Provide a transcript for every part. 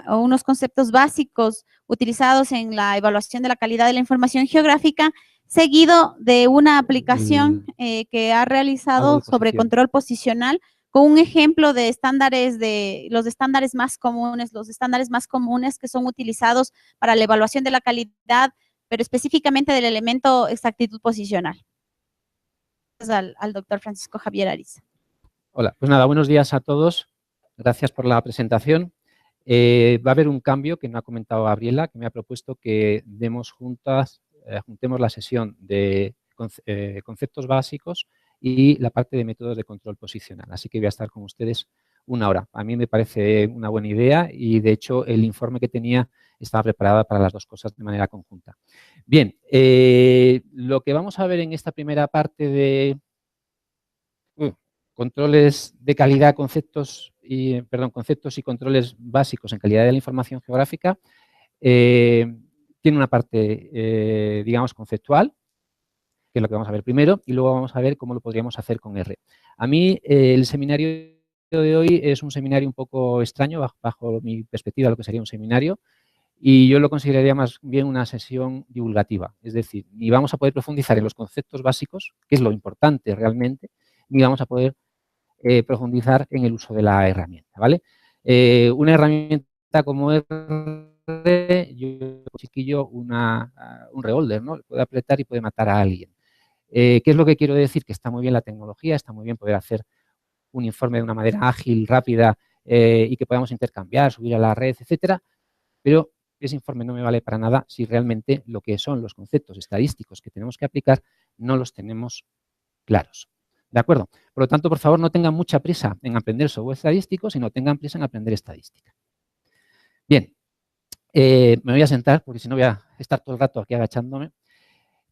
o unos conceptos básicos utilizados en la evaluación de la calidad de la información geográfica, seguido de una aplicación que ha realizado sobre control posicional, con un ejemplo de estándares los estándares más comunes que son utilizados para la evaluación de la calidad, pero específicamente del elemento exactitud posicional. Al doctor Francisco Javier Ariza. Hola, pues nada, buenos días a todos. Gracias por la presentación. Va a haber un cambio que no ha comentado Gabriela, que me ha propuesto que juntemos la sesión de conceptos básicos y la parte de métodos de control posicional. Así que voy a estar con ustedes una hora. A mí me parece una buena idea y, de hecho, el informe que tenía estaba preparado para las dos cosas de manera conjunta. Bien, lo que vamos a ver en esta primera parte de controles de calidad, conceptos y controles básicos en calidad de la información geográfica, tiene una parte, digamos, conceptual, que es lo que vamos a ver primero, y luego vamos a ver cómo lo podríamos hacer con R. A mí, el seminario de hoy es un seminario un poco extraño, bajo mi perspectiva, lo que sería un seminario, y yo lo consideraría más bien una sesión divulgativa. Es decir, ni vamos a poder profundizar en los conceptos básicos, que es lo importante realmente, ni vamos a poder profundizar en el uso de la herramienta, ¿vale? Una herramienta como R, chiquillo, un revólver, ¿no? Puede apretar y puede matar a alguien. ¿Qué es lo que quiero decir? Que está muy bien la tecnología, está muy bien poder hacer un informe de una manera ágil, rápida y que podamos intercambiar, subir a la red, etcétera, pero ese informe no me vale para nada si realmente lo que son los conceptos estadísticos que tenemos que aplicar no los tenemos claros. ¿De acuerdo? Por lo tanto, por favor, no tengan mucha prisa en aprender software estadístico, sino tengan prisa en aprender estadística. Bien, me voy a sentar porque si no voy a estar todo el rato aquí agachándome.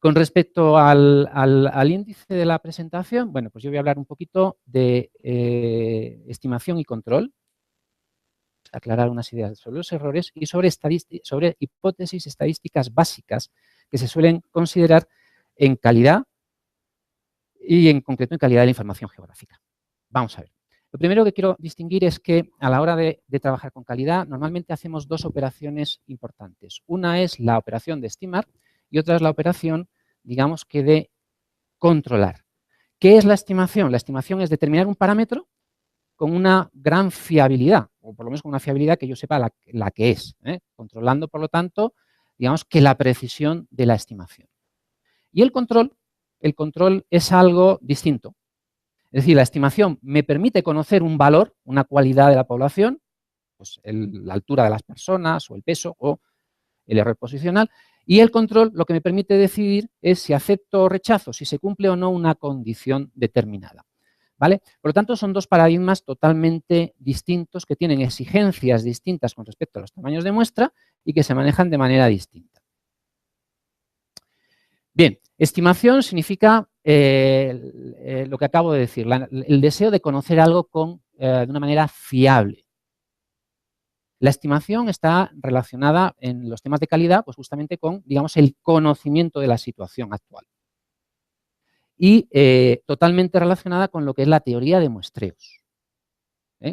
Con respecto al índice de la presentación, bueno, pues yo voy a hablar un poquito de estimación y control, aclarar unas ideas sobre los errores y sobre hipótesis estadísticas básicas que se suelen considerar en calidad y en concreto en calidad de la información geográfica. Vamos a ver. Lo primero que quiero distinguir es que a la hora de trabajar con calidad normalmente hacemos dos operaciones importantes. Una es la operación de estimar y otra es la operación, digamos que de controlar. ¿Qué es la estimación? La estimación es determinar un parámetro con una gran fiabilidad, o por lo menos con una fiabilidad que yo sepa la que es, controlando, por lo tanto, digamos que la precisión de la estimación. Y el control es algo distinto. Es decir, la estimación me permite conocer un valor, una cualidad de la población, pues la altura de las personas o el peso o el error posicional, y el control lo que me permite decidir es si acepto o rechazo, si se cumple o no una condición determinada. ¿Vale? Por lo tanto, son dos paradigmas totalmente distintos que tienen exigencias distintas con respecto a los tamaños de muestra y que se manejan de manera distinta. Bien, estimación significa lo que acabo de decir, el deseo de conocer algo de una manera fiable. La estimación está relacionada en los temas de calidad, pues justamente con, digamos, el conocimiento de la situación actual. Y totalmente relacionada con lo que es la teoría de muestreos.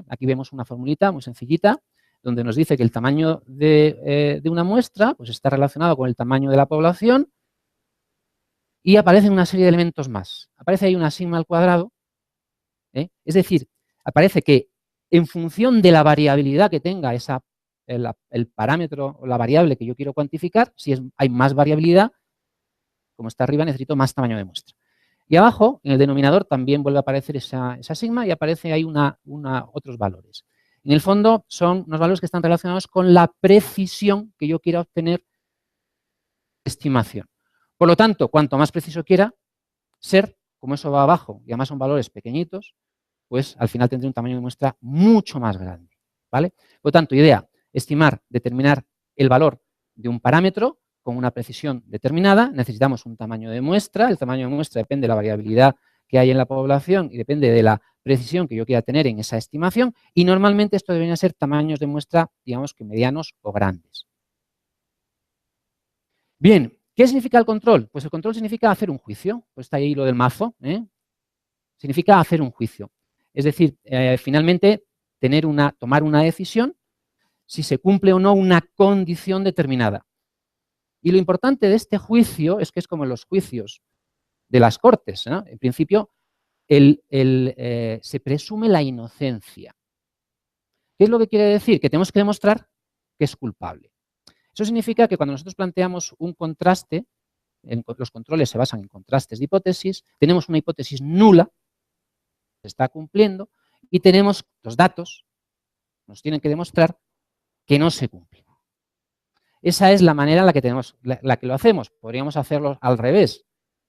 Aquí vemos una formulita muy sencillita, donde nos dice que el tamaño de una muestra pues está relacionado con el tamaño de la población. Y aparecen una serie de elementos más. Aparece ahí una sigma al cuadrado. Es decir, aparece que en función de la variabilidad que tenga el parámetro o la variable que yo quiero cuantificar, si hay más variabilidad, como está arriba, necesito más tamaño de muestra. Y abajo, en el denominador, también vuelve a aparecer esa sigma y aparece ahí otros valores. En el fondo, son unos valores que están relacionados con la precisión que yo quiera obtener de estimación. Por lo tanto, cuanto más preciso quiera ser, como eso va abajo y además son valores pequeñitos, pues al final tendré un tamaño de muestra mucho más grande. ¿Vale? Por lo tanto, idea, estimar, determinar el valor de un parámetro con una precisión determinada, necesitamos un tamaño de muestra, el tamaño de muestra depende de la variabilidad que hay en la población y depende de la precisión que yo quiera tener en esa estimación y normalmente esto deberían ser tamaños de muestra, digamos que medianos o grandes. Bien, ¿qué significa el control? Pues el control significa hacer un juicio. Pues está ahí lo del mazo. Significa hacer un juicio. Es decir, finalmente tomar una decisión si se cumple o no una condición determinada. Y lo importante de este juicio es que es como en los juicios de las Cortes, ¿no? En principio, se presume la inocencia. ¿Qué es lo que quiere decir? Que tenemos que demostrar que es culpable. Eso significa que cuando nosotros planteamos un contraste, los controles se basan en contrastes de hipótesis, tenemos una hipótesis nula, se está cumpliendo, y tenemos los datos, nos tienen que demostrar que no se cumple. Esa es la manera en la que la que lo hacemos. Podríamos hacerlo al revés,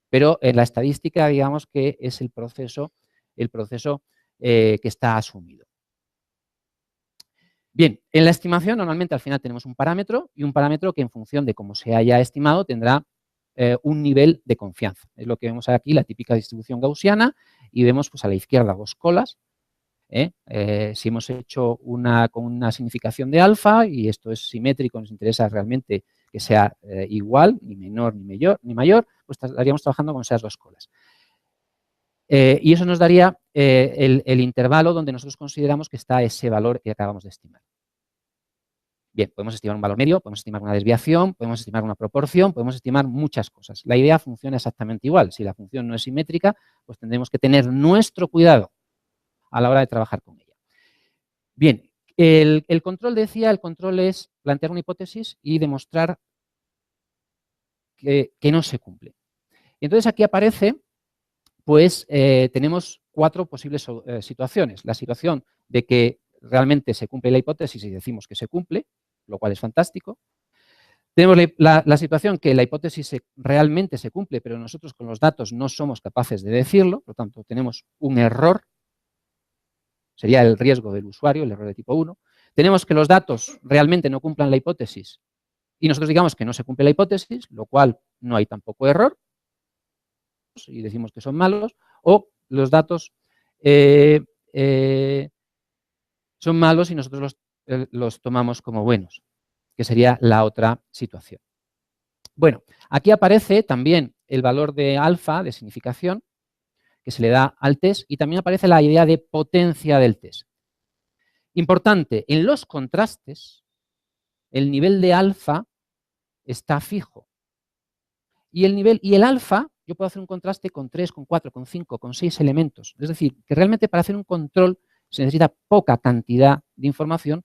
pero en la estadística, digamos que es el proceso que está asumido. Bien, en la estimación normalmente al final tenemos un parámetro y un parámetro que en función de cómo se haya estimado tendrá un nivel de confianza. Es lo que vemos aquí, la típica distribución gaussiana, y vemos pues a la izquierda dos colas. Si hemos hecho con una significación de alfa y esto es simétrico, nos interesa realmente que sea igual, ni menor ni mayor, pues estaríamos trabajando con esas dos colas. Y eso nos daría el intervalo donde nosotros consideramos que está ese valor que acabamos de estimar. Bien, podemos estimar un valor medio, podemos estimar una desviación, podemos estimar una proporción, podemos estimar muchas cosas. La idea funciona exactamente igual. Si la función no es simétrica, pues tendremos que tener nuestro cuidado a la hora de trabajar con ella. Bien, el control, decía, el control es plantear una hipótesis y demostrar que no se cumple. Y entonces aquí aparece, pues tenemos cuatro posibles situaciones. La situación de que realmente se cumple la hipótesis y decimos que se cumple, lo cual es fantástico. Tenemos la situación que la hipótesis realmente se cumple, pero nosotros con los datos no somos capaces de decirlo, por lo tanto tenemos un error. Sería el riesgo del usuario, el error de tipo 1. Tenemos que los datos realmente no cumplan la hipótesis y nosotros digamos que no se cumple la hipótesis, lo cual no hay tampoco error y decimos que son malos, o los datos son malos y nosotros los tomamos como buenos, que sería la otra situación. Bueno, aquí aparece también el valor de alfa, de significación, que se le da al test, y también aparece la idea de potencia del test. Importante, en los contrastes, el nivel de alfa está fijo. Y el alfa, yo puedo hacer un contraste con 3, con 4, con 5, con 6 elementos. Es decir, que realmente para hacer un control se necesita poca cantidad de información.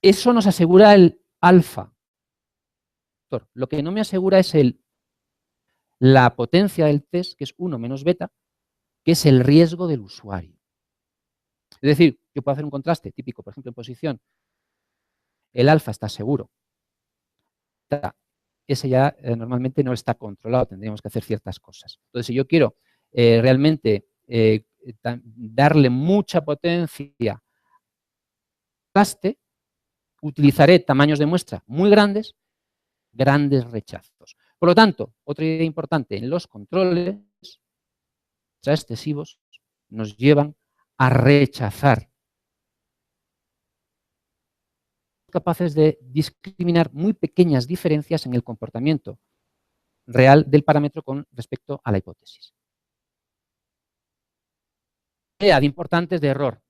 Eso nos asegura el alfa. Lo que no me asegura es la potencia del test, que es 1 menos beta, que es el riesgo del usuario. Es decir, yo puedo hacer un contraste típico, por ejemplo, en posición. El alfa está seguro. Ese ya normalmente no está controlado, tendríamos que hacer ciertas cosas. Entonces, si yo quiero realmente darle mucha potencia al contraste, utilizaré tamaños de muestra muy grandes, grandes rechazos. Por lo tanto, otra idea importante, en los controles excesivos nos llevan a rechazar. Capaces de discriminar muy pequeñas diferencias en el comportamiento real del parámetro con respecto a la hipótesis. Idea de importantes de error.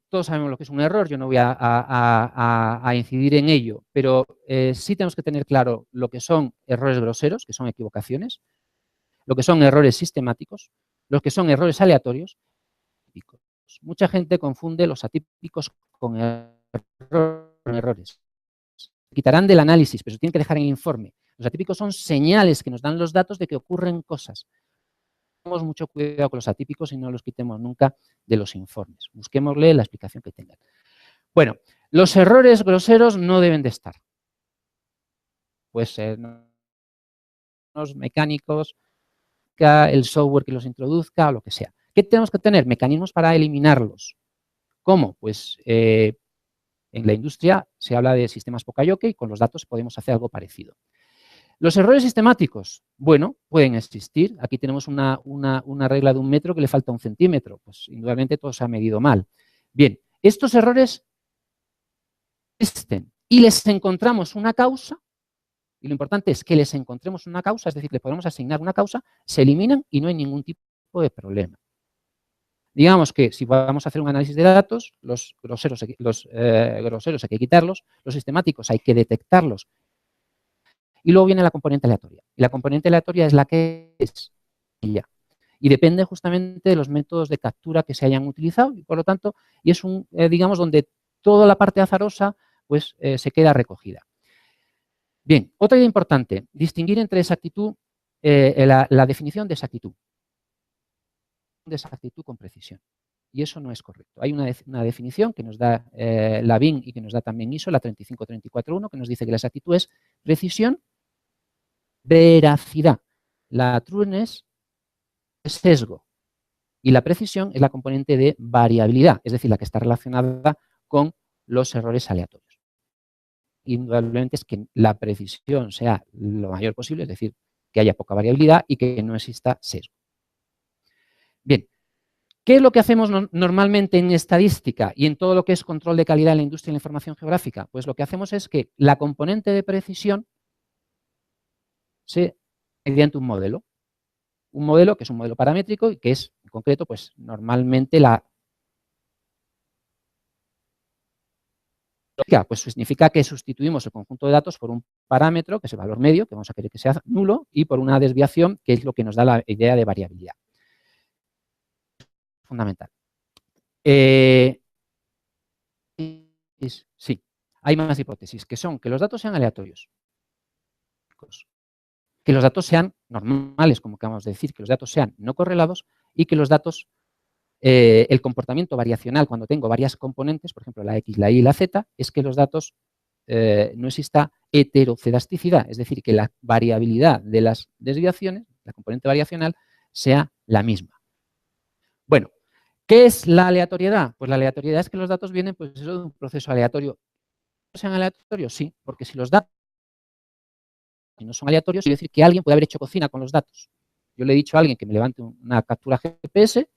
Todos sabemos lo que es un error, yo no voy a incidir en ello, pero sí tenemos que tener claro lo que son errores groseros, que son equivocaciones, lo que son errores sistemáticos, lo que son errores aleatorios. Mucha gente confunde los atípicos con errores. Quitarán del análisis, pero se tienen que dejar en el informe. Los atípicos son señales que nos dan los datos de que ocurren cosas. Tengamos mucho cuidado con los atípicos y no los quitemos nunca de los informes. Busquémosle la explicación que tengan. Bueno, los errores groseros no deben de estar. Pues los mecánicos, el software que los introduzca o lo que sea. ¿Qué tenemos que tener? Mecanismos para eliminarlos. ¿Cómo? Pues en la industria se habla de sistemas Poka-Yoke y con los datos podemos hacer algo parecido. Los errores sistemáticos, bueno, pueden existir. Aquí tenemos una regla de 1 metro que le falta 1 centímetro. Pues indudablemente todo se ha medido mal. Bien, estos errores existen y les encontramos una causa, y lo importante es que les encontremos una causa, es decir, le podemos asignar una causa, se eliminan y no hay ningún tipo de problema. Digamos que si vamos a hacer un análisis de datos, los groseros hay que quitarlos, los sistemáticos hay que detectarlos. Y luego viene la componente aleatoria. Y la componente aleatoria es la que es ella. Y depende justamente de los métodos de captura que se hayan utilizado. Y por lo tanto, y es un, digamos, donde toda la parte azarosa pues, se queda recogida. Bien, otra idea importante, distinguir entre exactitud, la definición de exactitud con precisión. Y eso no es correcto. Hay una definición que nos da la BIN y que nos da también ISO, la 35341, que nos dice que la exactitud es precisión, veracidad. La trueness es sesgo y la precisión es la componente de variabilidad, es decir, la que está relacionada con los errores aleatorios. Indudablemente es que la precisión sea lo mayor posible, es decir, que haya poca variabilidad y que no exista sesgo. Bien, ¿qué es lo que hacemos normalmente en estadística y en todo lo que es control de calidad en la industria de la información geográfica? Pues lo que hacemos es que la componente de precisión se mediante un modelo que es un modelo paramétrico y que es, en concreto, pues normalmente pues significa que sustituimos el conjunto de datos por un parámetro, que es el valor medio, que vamos a querer que sea nulo, y por una desviación, que es lo que nos da la idea de variabilidad. Fundamental. Sí, hay más hipótesis, que son que los datos sean aleatorios, que los datos sean normales, como acabamos de decir, que los datos sean no correlados y que los datos, el comportamiento variacional cuando tengo varias componentes, por ejemplo, la X, la Y y la Z, es que los datos no exista heterocedasticidad, es decir, que la variabilidad de las desviaciones, la componente variacional, sea la misma. Bueno, ¿qué es la aleatoriedad? Pues la aleatoriedad es que los datos vienen pues, de un proceso aleatorio. ¿Sean aleatorios? Sí, porque si los datos no son aleatorios, quiere decir que alguien puede haber hecho cocina con los datos. Yo le he dicho a alguien que me levante una captura GPS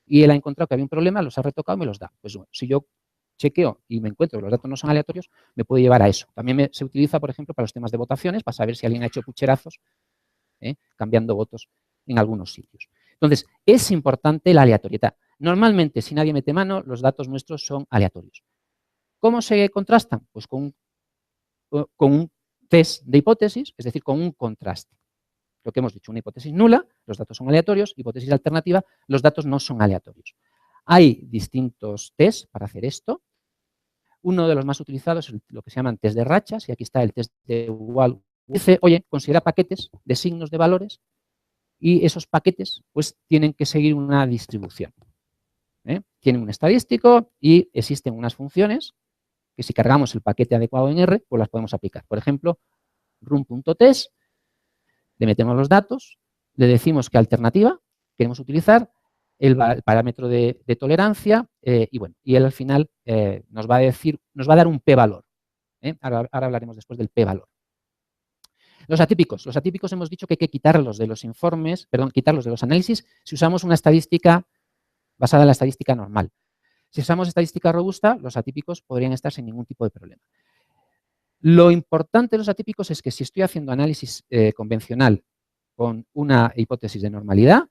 y él ha encontrado que había un problema, los ha retocado y me los da. Pues bueno, si yo chequeo y me encuentro que los datos no son aleatorios, me puede llevar a eso. También se utiliza, por ejemplo, para los temas de votaciones, para saber si alguien ha hecho pucherazos, cambiando votos en algunos sitios. Entonces, es importante la aleatoriedad. Normalmente, si nadie mete mano, los datos nuestros son aleatorios. ¿Cómo se contrastan? Pues con un test de hipótesis, es decir, con un contraste. Lo que hemos dicho, una hipótesis nula, los datos son aleatorios, hipótesis alternativa, los datos no son aleatorios. Hay distintos tests para hacer esto. Uno de los más utilizados es lo que se llaman test de rachas, y aquí está el test de Wall. Dice, oye, considera paquetes de signos de valores y esos paquetes pues tienen que seguir una distribución. Tienen un estadístico y existen unas funciones que si cargamos el paquete adecuado en R, pues las podemos aplicar. Por ejemplo, run.test, le metemos los datos, le decimos qué alternativa queremos utilizar, el parámetro de tolerancia y bueno, y él al final nos va a dar un p-valor. Ahora hablaremos después del p-valor. Los atípicos hemos dicho que hay que quitarlos de los informes, perdón, quitarlos de los análisis si usamos una estadística basada en la estadística normal. Si usamos estadística robusta, los atípicos podrían estar sin ningún tipo de problema. Lo importante de los atípicos es que si estoy haciendo análisis convencional con una hipótesis de normalidad,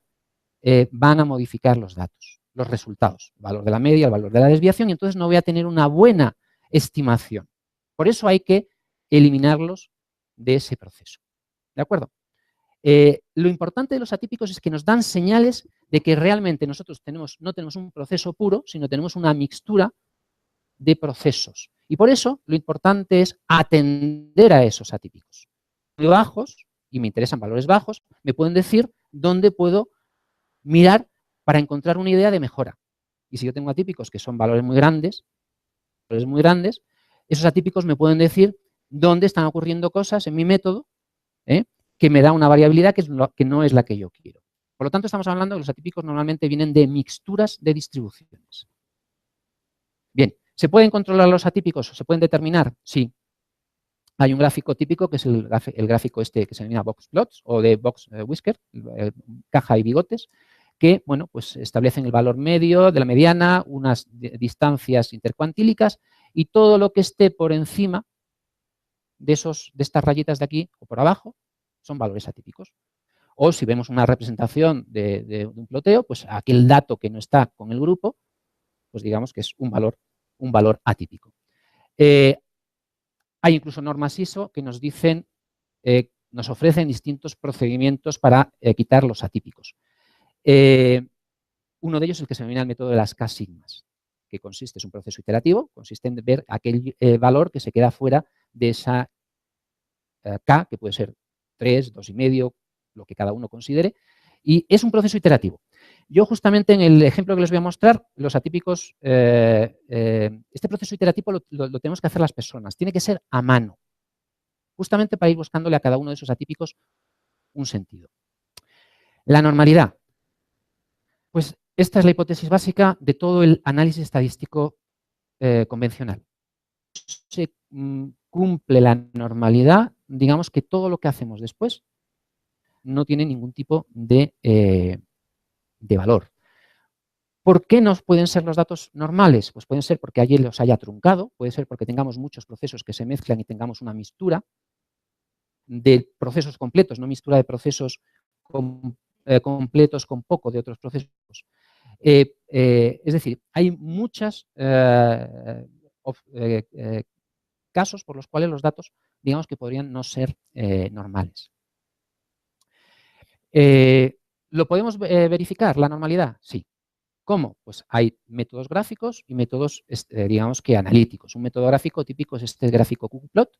van a modificar los datos, los resultados, el valor de la media, el valor de la desviación, y entonces no voy a tener una buena estimación. Por eso hay que eliminarlos de ese proceso. ¿De acuerdo? Lo importante de los atípicos es que nos dan señales de que realmente nosotros no tenemos un proceso puro, sino tenemos una mixtura de procesos. Y por eso lo importante es atender a esos atípicos. Muy bajos, y me interesan valores bajos, me pueden decir dónde puedo mirar para encontrar una idea de mejora. Y si yo tengo atípicos que son valores muy grandes, esos atípicos me pueden decir dónde están ocurriendo cosas en mi método que me da una variabilidad que no es la que yo quiero. Por lo tanto, estamos hablando de que los atípicos normalmente vienen de mixturas de distribuciones. Bien, ¿se pueden controlar los atípicos o se pueden determinar? Sí. Hay un gráfico típico que es el gráfico este que se denomina box plots o de box whisker, caja y bigotes, que bueno, pues establecen el valor medio de la mediana, unas distancias intercuantílicas y todo lo que esté por encima de estas rayitas de aquí o por abajo son valores atípicos. O si vemos una representación de un ploteo, pues aquel dato que no está con el grupo, pues digamos que es un valor atípico. Hay incluso normas ISO que nos dicen, nos ofrecen distintos procedimientos para quitar los atípicos. Uno de ellos es el que se denomina el método de las K-sigmas, que consiste, es un proceso iterativo, consiste en ver aquel valor que se queda fuera de esa K, que puede ser 3, 2,5, lo que cada uno considere, y es un proceso iterativo. Yo justamente en el ejemplo que les voy a mostrar, los atípicos, este proceso iterativo lo tenemos que hacer las personas, tiene que ser a mano, justamente para ir buscándole a cada uno de esos atípicos un sentido. La normalidad, pues esta es la hipótesis básica de todo el análisis estadístico convencional. Se cumple la normalidad, digamos que todo lo que hacemos después no tiene ningún tipo de valor. ¿Por qué no pueden ser los datos normales? Pues pueden ser porque alguien los haya truncado, puede ser porque tengamos muchos procesos que se mezclan y tengamos una mistura de procesos completos, no mistura de procesos completos con poco de otros procesos. Es decir, hay muchos casos por los cuales los datos, digamos que podrían no ser normales. ¿Lo podemos verificar, la normalidad? Sí. ¿Cómo? Pues hay métodos gráficos y métodos, digamos que analíticos. Un método gráfico típico es este gráfico ggplot,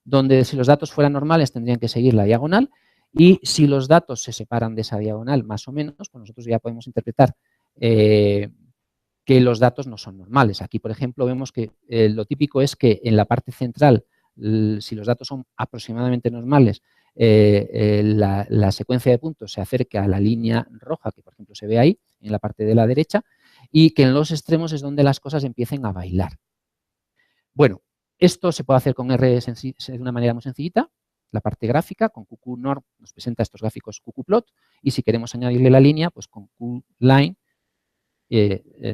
donde si los datos fueran normales tendrían que seguir la diagonal y si los datos se separan de esa diagonal más o menos, pues nosotros ya podemos interpretar que los datos no son normales. Aquí, por ejemplo, vemos que lo típico es que en la parte central, si los datos son aproximadamente normales, la secuencia de puntos se acerca a la línea roja, que por ejemplo se ve ahí, en la parte de la derecha, y que en los extremos es donde las cosas empiecen a bailar. Bueno, esto se puede hacer con R de una manera muy sencillita. La parte gráfica, con QQnorm nos presenta estos gráficos QQplot, y si queremos añadirle la línea, pues con QLine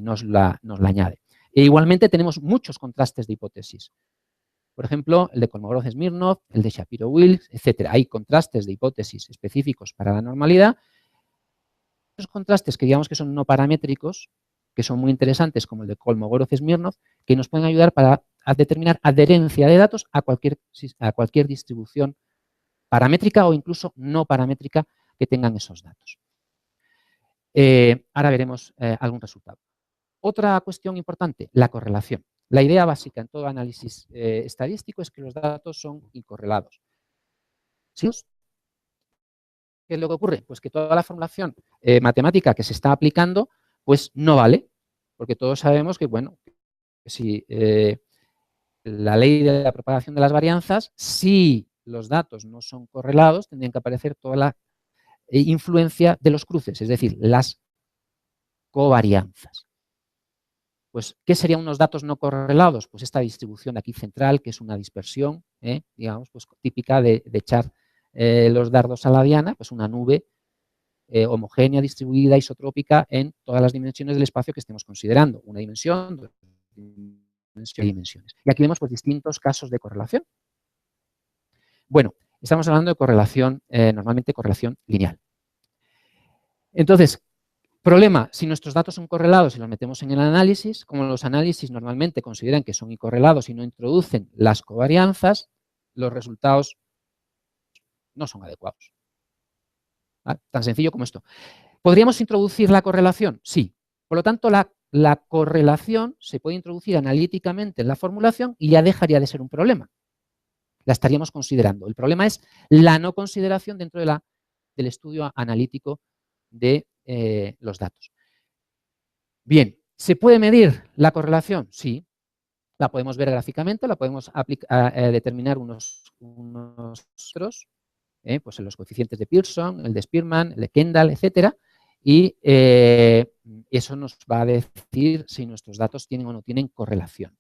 nos la añade. E igualmente tenemos muchos contrastes de hipótesis. Por ejemplo, el de Kolmogorov-Smirnov, el de Shapiro-Wilks, etc. Hay contrastes de hipótesis específicos para la normalidad. Esos contrastes que digamos que son no paramétricos, que son muy interesantes, como el de Kolmogorov-Smirnov, que nos pueden ayudar para determinar adherencia de datos a cualquier distribución paramétrica o incluso no paramétrica que tengan esos datos. Ahora veremos algún resultado. Otra cuestión importante, la correlación. La idea básica en todo análisis estadístico es que los datos son incorrelados. ¿Sí? ¿Qué es lo que ocurre? Pues que toda la formulación matemática que se está aplicando, pues no vale, porque todos sabemos que, bueno, si la ley de la propagación de las varianzas, si los datos no son correlados, tendrían que aparecer toda la influencia de los cruces, es decir, las covarianzas. Pues, ¿qué serían unos datos no correlados? Pues esta distribución de aquí central, que es una dispersión, digamos, pues típica de echar los dardos a la diana, pues una nube homogénea, distribuida, isotrópica en todas las dimensiones del espacio que estemos considerando. Una dimensión, dos dimensiones. Y aquí vemos pues distintos casos de correlación. Bueno, estamos hablando de correlación, normalmente correlación lineal. Entonces, problema, si nuestros datos son correlados y los metemos en el análisis, como los análisis normalmente consideran que son incorrelados y no introducen las covarianzas, los resultados no son adecuados. ¿Vale? Tan sencillo como esto. ¿Podríamos introducir la correlación? Sí. Por lo tanto, la correlación se puede introducir analíticamente en la formulación y ya dejaría de ser un problema. La estaríamos considerando. El problema es la no consideración dentro del estudio analítico de los datos. Bien, ¿se puede medir la correlación? Sí, la podemos ver gráficamente, la podemos determinar unos otros, pues en los coeficientes de Pearson, el de Spearman, el de Kendall, etcétera, y eso nos va a decir si nuestros datos tienen o no tienen correlación.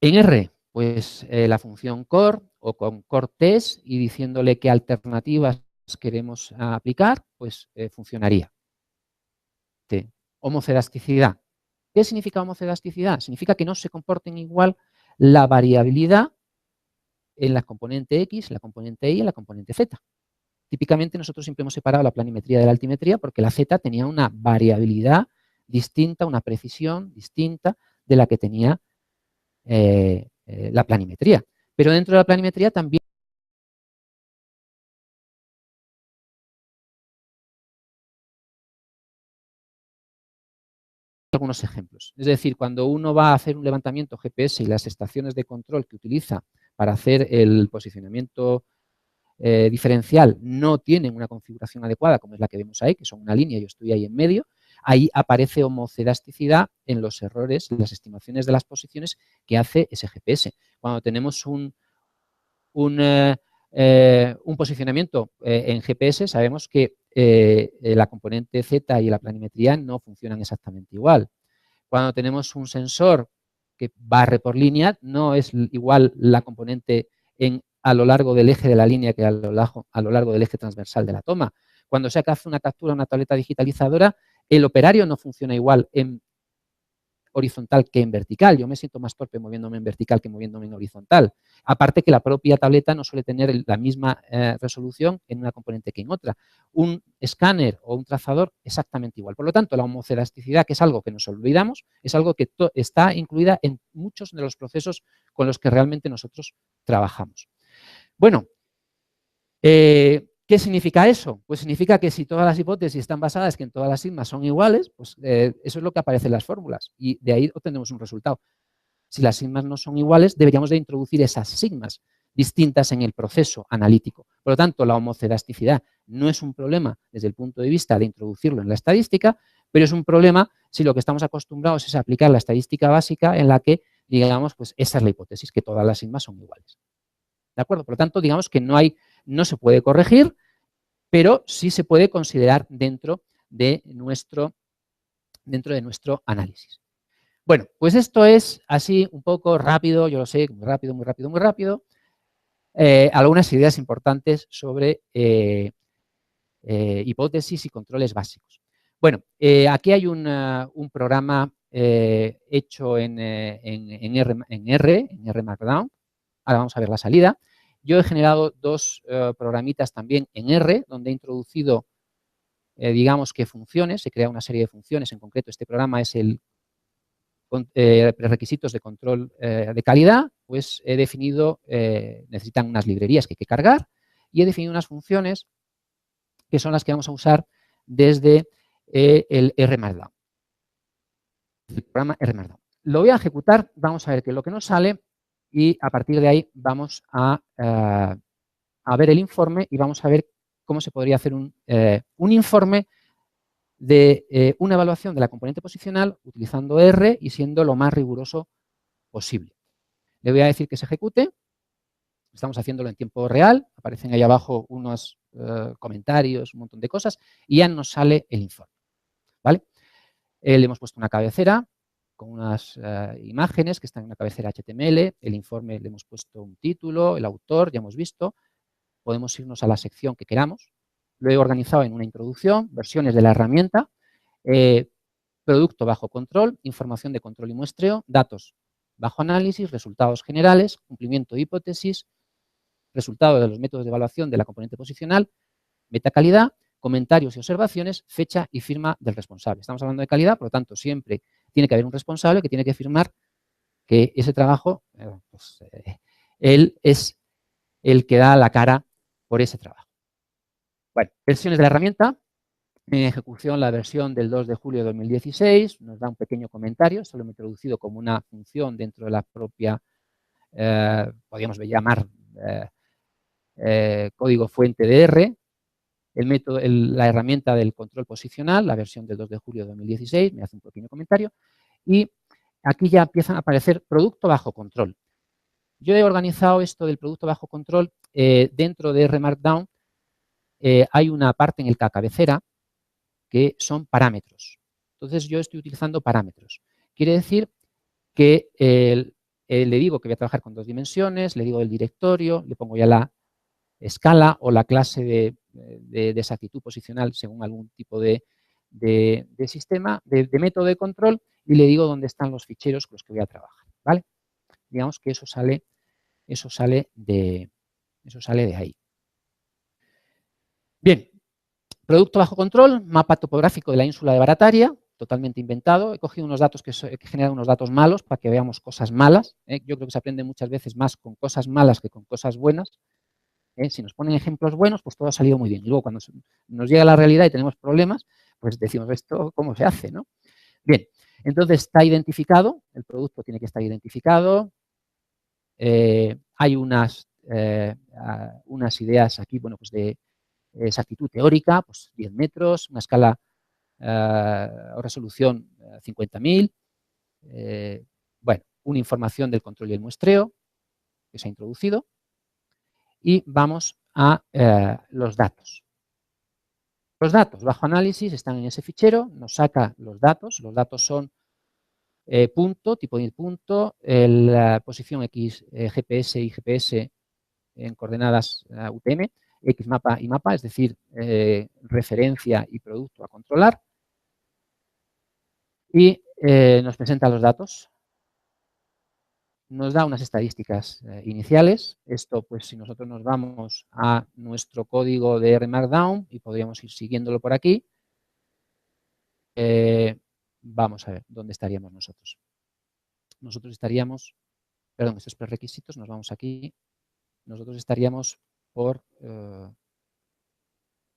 En R, pues la función core o con core test y diciéndole qué alternativas queremos aplicar, pues funcionaría. Homocedasticidad. ¿Qué significa homocedasticidad? Significa que no se comporten igual la variabilidad en la componente X, la componente Y y la componente Z. Típicamente nosotros siempre hemos separado la planimetría de la altimetría porque la Z tenía una variabilidad distinta, una precisión distinta de la que tenía la planimetría. Pero dentro de la planimetría también algunos ejemplos. Es decir, cuando uno va a hacer un levantamiento GPS y las estaciones de control que utiliza para hacer el posicionamiento diferencial no tienen una configuración adecuada, como es la que vemos ahí, que son una línea y yo estoy ahí en medio, ahí aparece homocedasticidad en los errores, en las estimaciones de las posiciones que hace ese GPS. Cuando tenemos un posicionamiento en GPS, sabemos que la componente Z y la planimetría no funcionan exactamente igual. Cuando tenemos un sensor que barre por línea, no es igual la componente a lo largo del eje de la línea que a lo largo del eje transversal de la toma. Cuando se hace una captura a una tableta digitalizadora, el operario no funciona igual en horizontal que en vertical. Yo me siento más torpe moviéndome en vertical que moviéndome en horizontal. Aparte que la propia tableta no suele tener la misma resolución en una componente que en otra. Un escáner o un trazador exactamente igual. Por lo tanto, la homocedasticidad, que es algo que nos olvidamos, es algo que está incluida en muchos de los procesos con los que realmente nosotros trabajamos. Bueno, ¿qué significa eso? Pues significa que si todas las hipótesis están basadas que en todas las sigmas son iguales, pues eso es lo que aparece en las fórmulas y de ahí obtenemos un resultado. Si las sigmas no son iguales, deberíamos de introducir esas sigmas distintas en el proceso analítico. Por lo tanto, la homocedasticidad no es un problema desde el punto de vista de introducirlo en la estadística, pero es un problema si lo que estamos acostumbrados es aplicar la estadística básica en la que, digamos, pues esa es la hipótesis, que todas las sigmas son iguales. ¿De acuerdo? Por lo tanto, digamos que no se puede corregir, pero sí se puede considerar dentro de nuestro análisis. Bueno, pues esto es así un poco rápido, yo lo sé, muy rápido, muy rápido, muy rápido, algunas ideas importantes sobre hipótesis y controles básicos. Bueno, aquí hay un programa hecho en R Markdown. Ahora vamos a ver la salida. Yo he generado dos programitas también en R, donde he introducido, digamos que funciones, he creado una serie de funciones, en concreto este programa es el requisitos de control de calidad, pues he definido, necesitan unas librerías que hay que cargar y he definido unas funciones que son las que vamos a usar desde el R Markdown, el programa R Markdown. Lo voy a ejecutar, vamos a ver qué es lo que nos sale y a partir de ahí vamos a ver el informe y vamos a ver cómo se podría hacer un informe de una evaluación de la componente posicional utilizando R y siendo lo más riguroso posible. Le voy a decir que se ejecute. Estamos haciéndolo en tiempo real. Aparecen ahí abajo unos comentarios, un montón de cosas y ya nos sale el informe. ¿Vale? Le hemos puesto una cabecera con unas imágenes que están en una cabecera HTML. El informe le hemos puesto un título, el autor, ya hemos visto. Podemos irnos a la sección que queramos. Lo he organizado en una introducción, versiones de la herramienta, producto bajo control, información de control y muestreo, datos bajo análisis, resultados generales, cumplimiento de hipótesis, resultado de los métodos de evaluación de la componente posicional, metacalidad, comentarios y observaciones, fecha y firma del responsable. Estamos hablando de calidad, por lo tanto, siempre tiene que haber un responsable que tiene que firmar que ese trabajo, él es el que da la cara por ese trabajo. Bueno, versiones de la herramienta. En ejecución la versión del 2 de julio de 2016, nos da un pequeño comentario, esto lo hemos introducido como una función dentro de la propia, podríamos llamar código fuente de R, el método, la herramienta del control posicional, la versión del 2 de julio de 2016, me hace un pequeño comentario, y aquí ya empiezan a aparecer producto bajo control. Yo he organizado esto del producto bajo control dentro de R Markdown, hay una parte en la cabecera que son parámetros. Entonces, yo estoy utilizando parámetros. Quiere decir que le digo que voy a trabajar con dos dimensiones, le digo el directorio, le pongo ya la escala o la clase de exactitud posicional según algún tipo de sistema, de método de control, y le digo dónde están los ficheros con los que voy a trabajar. ¿Vale? Digamos que eso sale eso sale de ahí. Bien, producto bajo control, mapa topográfico de la ínsula de Barataria, totalmente inventado. He cogido unos datos que he generado unos datos malos para que veamos cosas malas. Yo creo que se aprende muchas veces más con cosas malas que con cosas buenas. Si nos ponen ejemplos buenos, pues todo ha salido muy bien. Y luego cuando nos llega la realidad y tenemos problemas, pues decimos, ¿esto cómo se hace, no? Bien, entonces está identificado, el producto tiene que estar identificado. Hay unas ideas aquí, bueno, pues de exactitud teórica, pues 10 metros, una escala o resolución 50.000. Bueno, una información del control y el muestreo que se ha introducido. Y vamos a los datos. Los datos bajo análisis están en ese fichero, nos saca los datos son punto, tipo de punto, la posición X, GPS y GPS en coordenadas UTM, X mapa y mapa, es decir, referencia y producto a controlar. Y nos presenta los datos. Nos da unas estadísticas iniciales. Esto, pues, si nosotros nos vamos a nuestro código de R Markdown y podríamos ir siguiéndolo por aquí, vamos a ver dónde estaríamos nosotros. Nosotros estaríamos, perdón, estos prerequisitos, nos vamos aquí. Nosotros estaríamos por,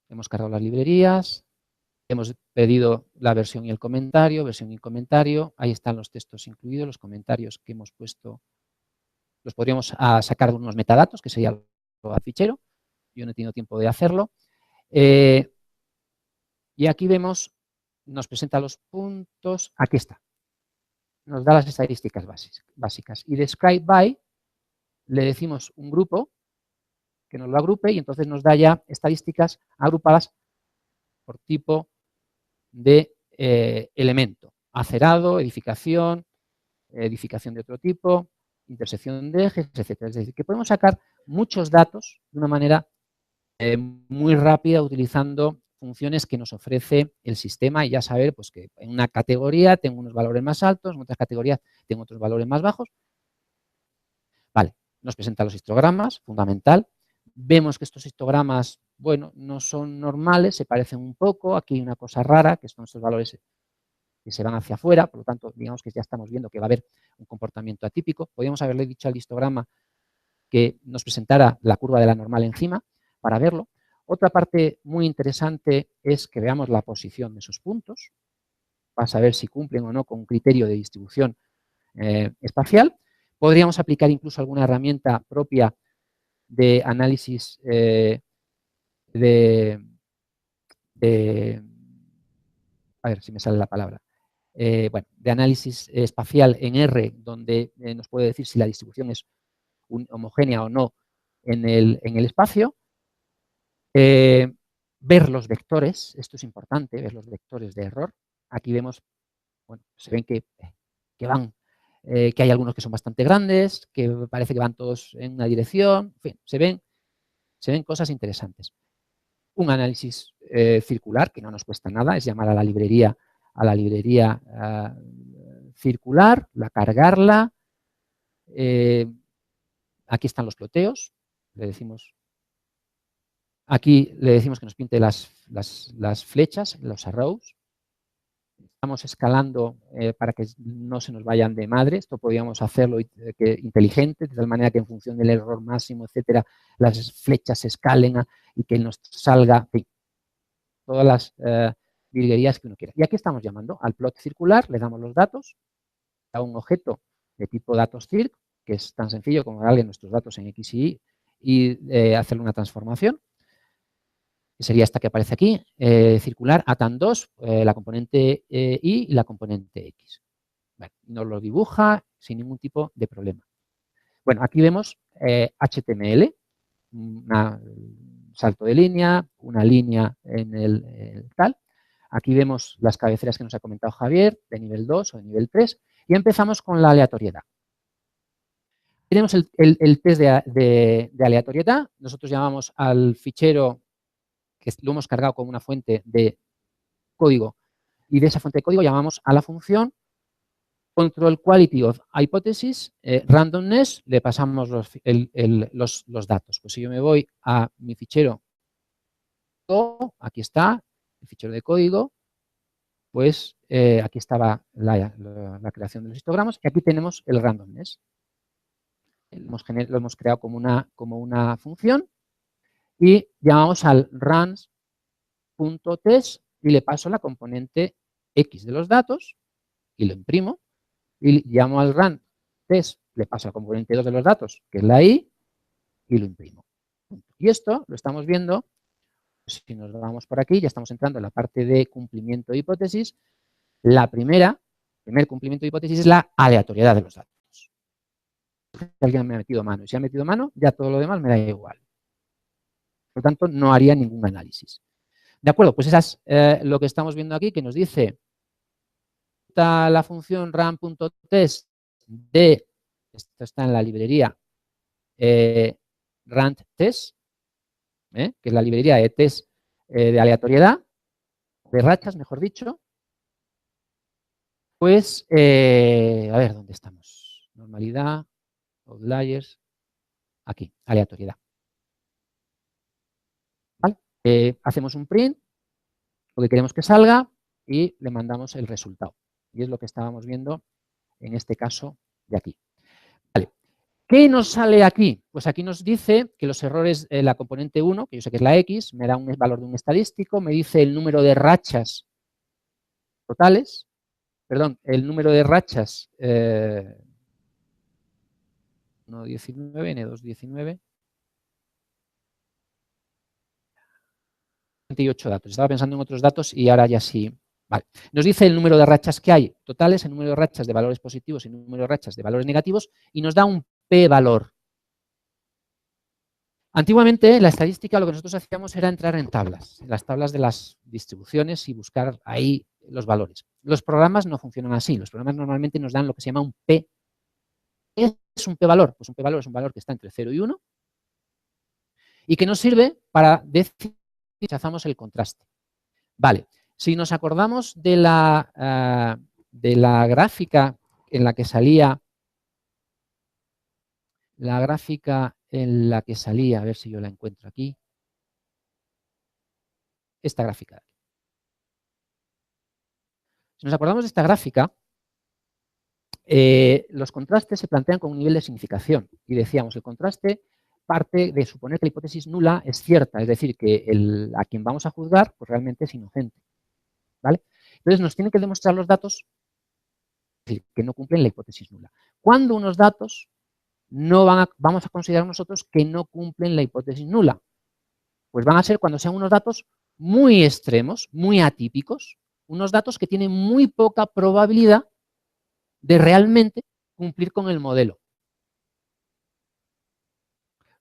hemos cargado las librerías, hemos pedido la versión y el comentario, ahí están los textos incluidos, los comentarios que hemos puesto. Los podríamos sacar de unos metadatos, que sería el fichero. Yo no he tenido tiempo de hacerlo. Y aquí vemos, nos presenta los puntos. Aquí está. Nos da las estadísticas básicas. Y describe by le decimos un grupo que nos lo agrupe y entonces nos da ya estadísticas agrupadas por tipo de elemento. Acerado, edificación de otro tipo, intersección de ejes, etcétera. Es decir, que podemos sacar muchos datos de una manera muy rápida utilizando funciones que nos ofrece el sistema y ya saber pues, que en una categoría tengo unos valores más altos, en otras categorías tengo otros valores más bajos. Vale, nos presenta los histogramas, fundamental. Vemos que estos histogramas, bueno, no son normales, se parecen un poco. Aquí hay una cosa rara, que son estos valores que se van hacia afuera, por lo tanto, digamos que ya estamos viendo que va a haber un comportamiento atípico. Podríamos haberle dicho al histograma que nos presentara la curva de la normal encima para verlo. Otra parte muy interesante es que veamos la posición de esos puntos para saber si cumplen o no con un criterio de distribución espacial. Podríamos aplicar incluso alguna herramienta propia de análisis a ver si me sale la palabra. Bueno, de análisis espacial en R, donde nos puede decir si la distribución es homogénea o no en el espacio. Ver los vectores, esto es importante, ver los vectores de error. Aquí vemos, bueno, se ven que hay algunos que son bastante grandes, que parece que van todos en una dirección, en fin, se ven cosas interesantes. Un análisis circular, que no nos cuesta nada, es llamar a la librería circular, cargarla. Aquí están los ploteos, aquí le decimos que nos pinte las flechas, los arrows. Estamos escalando para que no se nos vayan de madre. Esto podríamos hacerlo inteligente, de tal manera que en función del error máximo, etcétera, las flechas se escalen y que nos salga, en fin, todas las virguerías que uno quiera. Y aquí estamos llamando al plot circular, le damos los datos a un objeto de tipo datos circ, que es tan sencillo como darle nuestros datos en X y Y y hacerle una transformación, que sería esta que aparece aquí, circular atan2, la componente Y y la componente X. Bueno, nos lo dibuja sin ningún tipo de problema. Bueno, aquí vemos HTML, un salto de línea, una línea en el tal. Aquí vemos las cabeceras que nos ha comentado Javier, de nivel 2 o de nivel 3, y empezamos con la aleatoriedad. Tenemos el test de aleatoriedad. Nosotros llamamos al fichero, que lo hemos cargado como una fuente de código, y de esa fuente de código llamamos a la función control quality of hypothesis, randomness, le pasamos los datos. Pues si yo me voy a mi fichero, aquí está, el fichero de código, pues aquí estaba la creación de los histogramos y aquí tenemos el randomness. Lo hemos creado como una función y llamamos al runs.test y le paso la componente X de los datos y lo imprimo y llamo al run test, le paso la componente 2 de los datos, que es la Y, y lo imprimo. Y esto lo estamos viendo, si nos vamos por aquí, ya estamos entrando en la parte de cumplimiento de hipótesis. El primer cumplimiento de hipótesis es la aleatoriedad de los datos. Si alguien me ha metido mano, y si ha metido mano, ya todo lo demás me da igual. Por lo tanto, no haría ningún análisis. De acuerdo, pues esa es lo que estamos viendo aquí, que nos dice la función run.test de, esto está en la librería run.test, que es la librería de test de aleatoriedad, de rachas, mejor dicho. Pues, a ver, ¿dónde estamos? Normalidad, outliers, aquí, aleatoriedad. ¿Vale? Hacemos un print, lo que queremos que salga, y le mandamos el resultado. Y es lo que estábamos viendo en este caso de aquí. Vale. ¿Qué nos sale aquí? Pues aquí nos dice que los errores, la componente 1, que yo sé que es la X, me da un valor de un estadístico, me dice el número de rachas totales, perdón, el número de rachas N1 19, N2 19, 28 datos. Estaba pensando en otros datos y ahora ya sí. Vale. Nos dice el número de rachas que hay totales, el número de rachas de valores positivos y el número de rachas de valores negativos y nos da un p-valor. Antiguamente, la estadística, lo que nosotros hacíamos era entrar en tablas, en las tablas de las distribuciones y buscar ahí los valores. Los programas no funcionan así. Los programas normalmente nos dan lo que se llama un p. ¿Qué es un p-valor? Pues un p-valor es un valor que está entre 0 y 1 y que nos sirve para decir si rechazamos el contraste. Vale, si nos acordamos de la gráfica en la que salía, a ver si yo la encuentro aquí, esta gráfica. Si nos acordamos de esta gráfica, los contrastes se plantean con un nivel de significación y decíamos, el contraste parte de suponer que la hipótesis nula es cierta, es decir, que a quien vamos a juzgar pues realmente es inocente. ¿Vale? Entonces nos tienen que demostrar los datos que no cumplen la hipótesis nula. Cuando unos datos vamos a considerar nosotros que no cumplen la hipótesis nula, pues van a ser cuando sean unos datos muy extremos, muy atípicos, unos datos que tienen muy poca probabilidad de realmente cumplir con el modelo.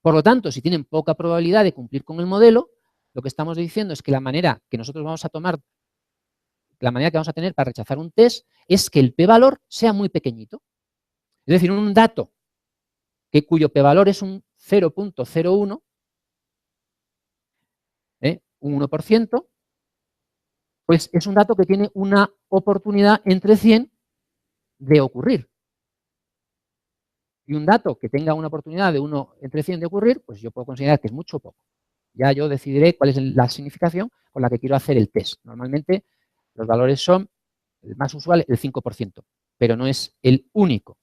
Por lo tanto, si tienen poca probabilidad de cumplir con el modelo, lo que estamos diciendo es que la manera que nosotros vamos a tomar, la manera que vamos a tener para rechazar un test es que el p-valor sea muy pequeñito. Es decir, un dato cuyo p-valor es un 0.01, un 1%, pues es un dato que tiene una oportunidad entre 100 de ocurrir. Y un dato que tenga una oportunidad de 1 entre 100 de ocurrir, pues yo puedo considerar que es mucho o poco. Ya yo decidiré cuál es la significación con la que quiero hacer el test. Normalmente los valores son, el más usual, el 5%, pero no es el único.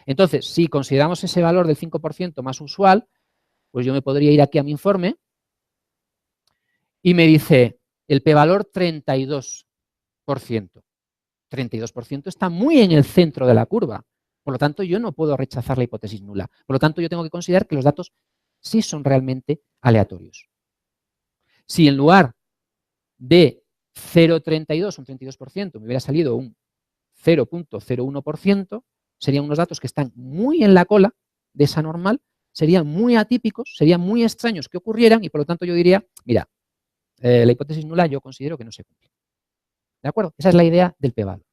Entonces, si consideramos ese valor del 5% más usual, pues yo me podría ir aquí a mi informe y me dice el p-valor 32%. 32% está muy en el centro de la curva. Por lo tanto, yo no puedo rechazar la hipótesis nula. Por lo tanto, yo tengo que considerar que los datos sí son realmente aleatorios. Si en lugar de 0,32, un 32%, me hubiera salido un 0.01%, serían unos datos que están muy en la cola de esa normal, serían muy atípicos, serían muy extraños que ocurrieran y por lo tanto yo diría, mira, la hipótesis nula yo considero que no se cumple. ¿De acuerdo? Esa es la idea del p-valor.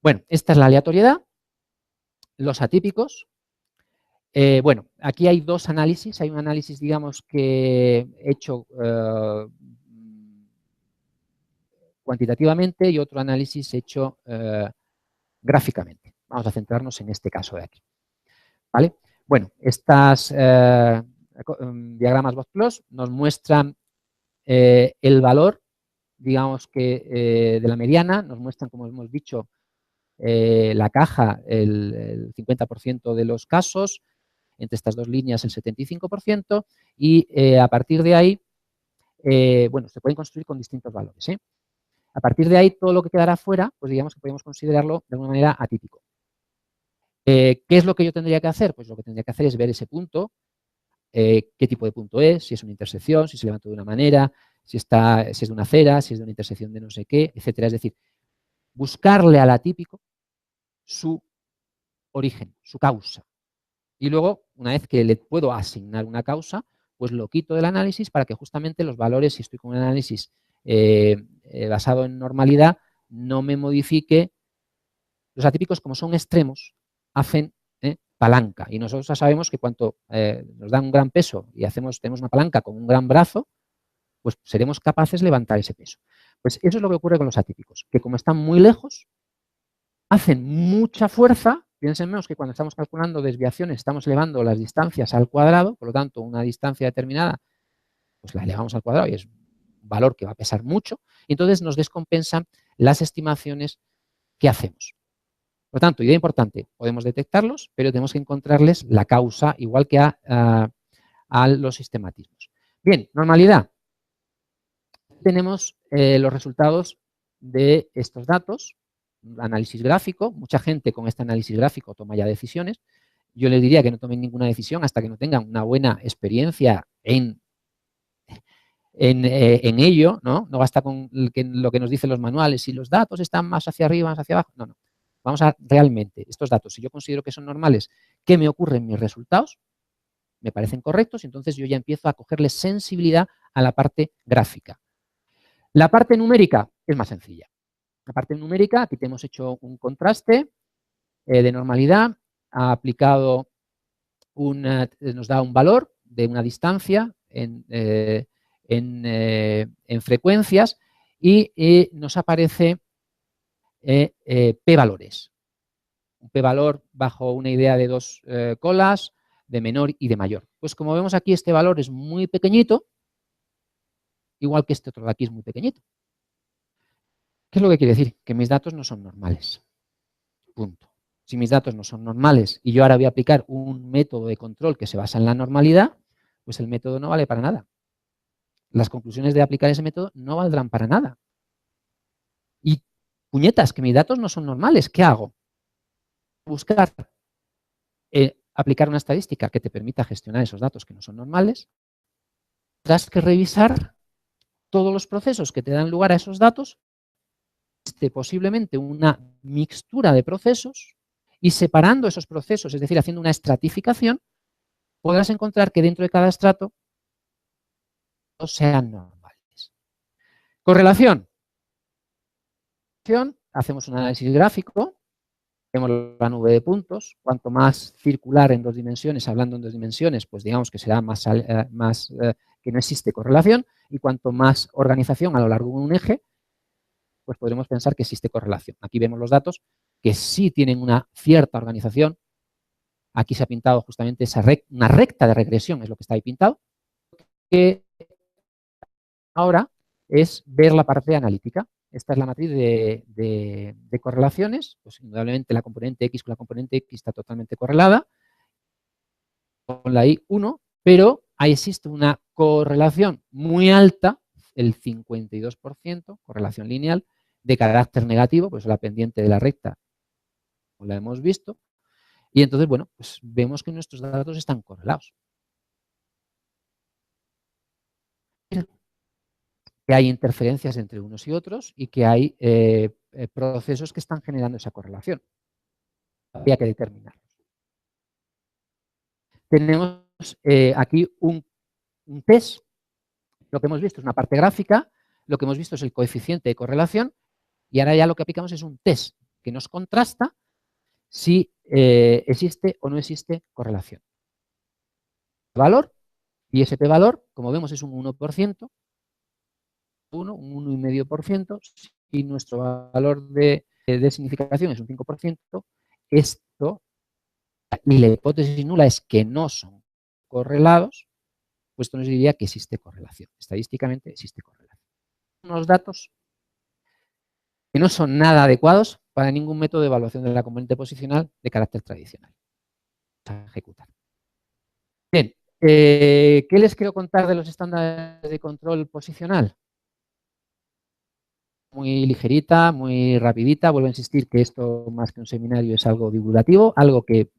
Bueno, esta es la aleatoriedad, los atípicos. Bueno, aquí hay dos análisis. Hay un análisis, digamos, que he hecho cuantitativamente y otro análisis hecho gráficamente. Vamos a centrarnos en este caso de aquí. ¿Vale? Bueno, estas diagramas Box-Plus nos muestran el valor, digamos que de la mediana, nos muestran, como hemos dicho, la caja, el 50% de los casos, entre estas dos líneas el 75%, y a partir de ahí, bueno, se pueden construir con distintos valores. A partir de ahí, todo lo que quedará fuera, pues digamos que podemos considerarlo de alguna manera atípico. ¿Qué es lo que yo tendría que hacer? Pues lo que tendría que hacer es ver ese punto, qué tipo de punto es, si es una intersección, si se levanta de una manera, si es de una acera, si es de una intersección de no sé qué, etcétera. Es decir, buscarle al atípico su origen, su causa. Y luego, una vez que le puedo asignar una causa, pues lo quito del análisis para que justamente los valores, si estoy con un análisis basado en normalidad, no me modifique. Los atípicos, como son extremos, hacen palanca. Y nosotros ya sabemos que cuando nos dan un gran peso y tenemos una palanca con un gran brazo, pues seremos capaces de levantar ese peso. Pues eso es lo que ocurre con los atípicos, que como están muy lejos, hacen mucha fuerza. Piensen menos que cuando estamos calculando desviaciones estamos elevando las distancias al cuadrado, por lo tanto, una distancia determinada, pues la elevamos al cuadrado y es un valor que va a pesar mucho, y entonces nos descompensan las estimaciones que hacemos. Por lo tanto, idea importante, podemos detectarlos, pero tenemos que encontrarles la causa, igual que a los sistematismos. Bien, normalidad. Tenemos los resultados de estos datos, análisis gráfico. Mucha gente con este análisis gráfico toma ya decisiones. Yo les diría que no tomen ninguna decisión hasta que no tengan una buena experiencia en ello, ¿no? No basta con lo que nos dicen los manuales, si los datos están más hacia arriba, más hacia abajo. No, no. Vamos a realmente, estos datos, si yo considero que son normales, ¿qué me ocurre en mis resultados? Me parecen correctos, entonces yo ya empiezo a cogerle sensibilidad a la parte gráfica. La parte numérica es más sencilla. La parte numérica, aquí te hemos hecho un contraste de normalidad, ha aplicado nos da un valor de una distancia en frecuencias y nos aparece p-valores. Un p-valor bajo una idea de dos colas, de menor y de mayor. Pues como vemos aquí, este valor es muy pequeñito, igual que este otro de aquí es muy pequeñito. ¿Qué es lo que quiere decir? Que mis datos no son normales. Punto. Si mis datos no son normales y yo ahora voy a aplicar un método de control que se basa en la normalidad, pues el método no vale para nada. Las conclusiones de aplicar ese método no valdrán para nada. Y puñetas, que mis datos no son normales, ¿qué hago? Buscar, aplicar una estadística que te permita gestionar esos datos que no son normales. Tendrás que revisar todos los procesos que te dan lugar a esos datos, posiblemente una mixtura de procesos, y separando esos procesos, es decir, haciendo una estratificación, podrás encontrar que dentro de cada estrato todos sean normales. Correlación. Hacemos un análisis gráfico, vemos la nube de puntos. Cuanto más circular en dos dimensiones, hablando en dos dimensiones, pues digamos que será más que no existe correlación, y cuanto más organización a lo largo de un eje, pues podremos pensar que existe correlación. Aquí vemos los datos que sí tienen una cierta organización. Aquí se ha pintado justamente una recta de regresión, es lo que está ahí pintado, que ahora es ver la parte analítica. Esta es la matriz de correlaciones, pues indudablemente la componente X con la componente X está totalmente correlada, con la I1, pero ahí existe una correlación muy alta, el 52%, correlación lineal, de carácter negativo, pues la pendiente de la recta, como la hemos visto, y entonces, bueno, pues vemos que nuestros datos están correlados. Que hay interferencias entre unos y otros y que hay procesos que están generando esa correlación. Había que determinarlos. Tenemos aquí un test. Lo que hemos visto es una parte gráfica, lo que hemos visto es el coeficiente de correlación, y ahora ya lo que aplicamos es un test que nos contrasta si existe o no existe correlación. Valor, y ese p-valor, como vemos, es un 1%, un 1,5%, y nuestro valor de de significación es un 5%, esto, y la hipótesis nula es que no son correlados, pues esto nos diría que existe correlación. Estadísticamente existe correlación. Unos datos que no son nada adecuados para ningún método de evaluación de la componente posicional de carácter tradicional. Vamos a ejecutar. Bien, ¿qué les quiero contar de los estándares de control posicional? Muy ligerita, muy rapidita. Vuelvo a insistir que esto, más que un seminario, es algo divulgativo, algo que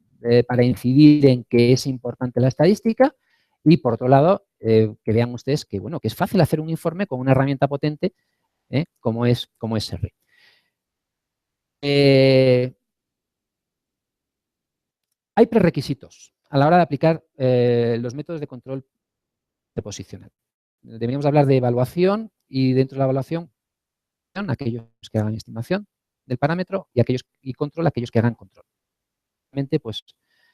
para incidir en que es importante la estadística. Y por otro lado, que vean ustedes que, bueno, que es fácil hacer un informe con una herramienta potente como es R. Hay prerequisitos a la hora de aplicar los métodos de control posicional. Deberíamos hablar de evaluación y dentro de la evaluación aquellos que hagan estimación del parámetro y control aquellos que hagan control. Pues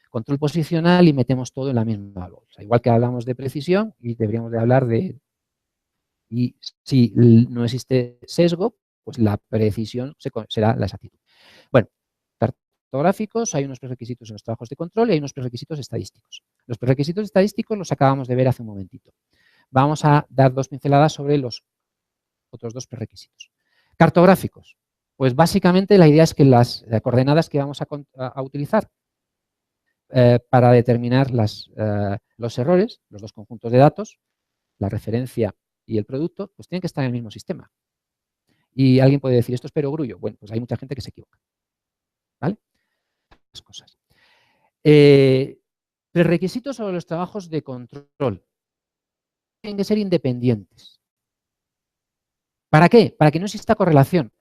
control posicional y metemos todo en la misma bolsa. Igual que hablamos de precisión y deberíamos de hablar de... Y si no existe sesgo, pues la precisión será la exactitud. Bueno, cartográficos, hay unos prerequisitos en los trabajos de control y hay unos prerequisitos estadísticos. Los prerequisitos estadísticos los acabamos de ver hace un momentito. Vamos a dar dos pinceladas sobre los otros dos prerequisitos. Cartográficos. Pues básicamente la idea es que las coordenadas que vamos a utilizar para determinar los errores, los dos conjuntos de datos, la referencia y el producto, pues tienen que estar en el mismo sistema. Y alguien puede decir, esto es perogrullo. Bueno, pues hay mucha gente que se equivoca. ¿Vale? Las cosas. Prerequisitos sobre los trabajos de control. Tienen que ser independientes. ¿Para qué? Para que no exista correlación.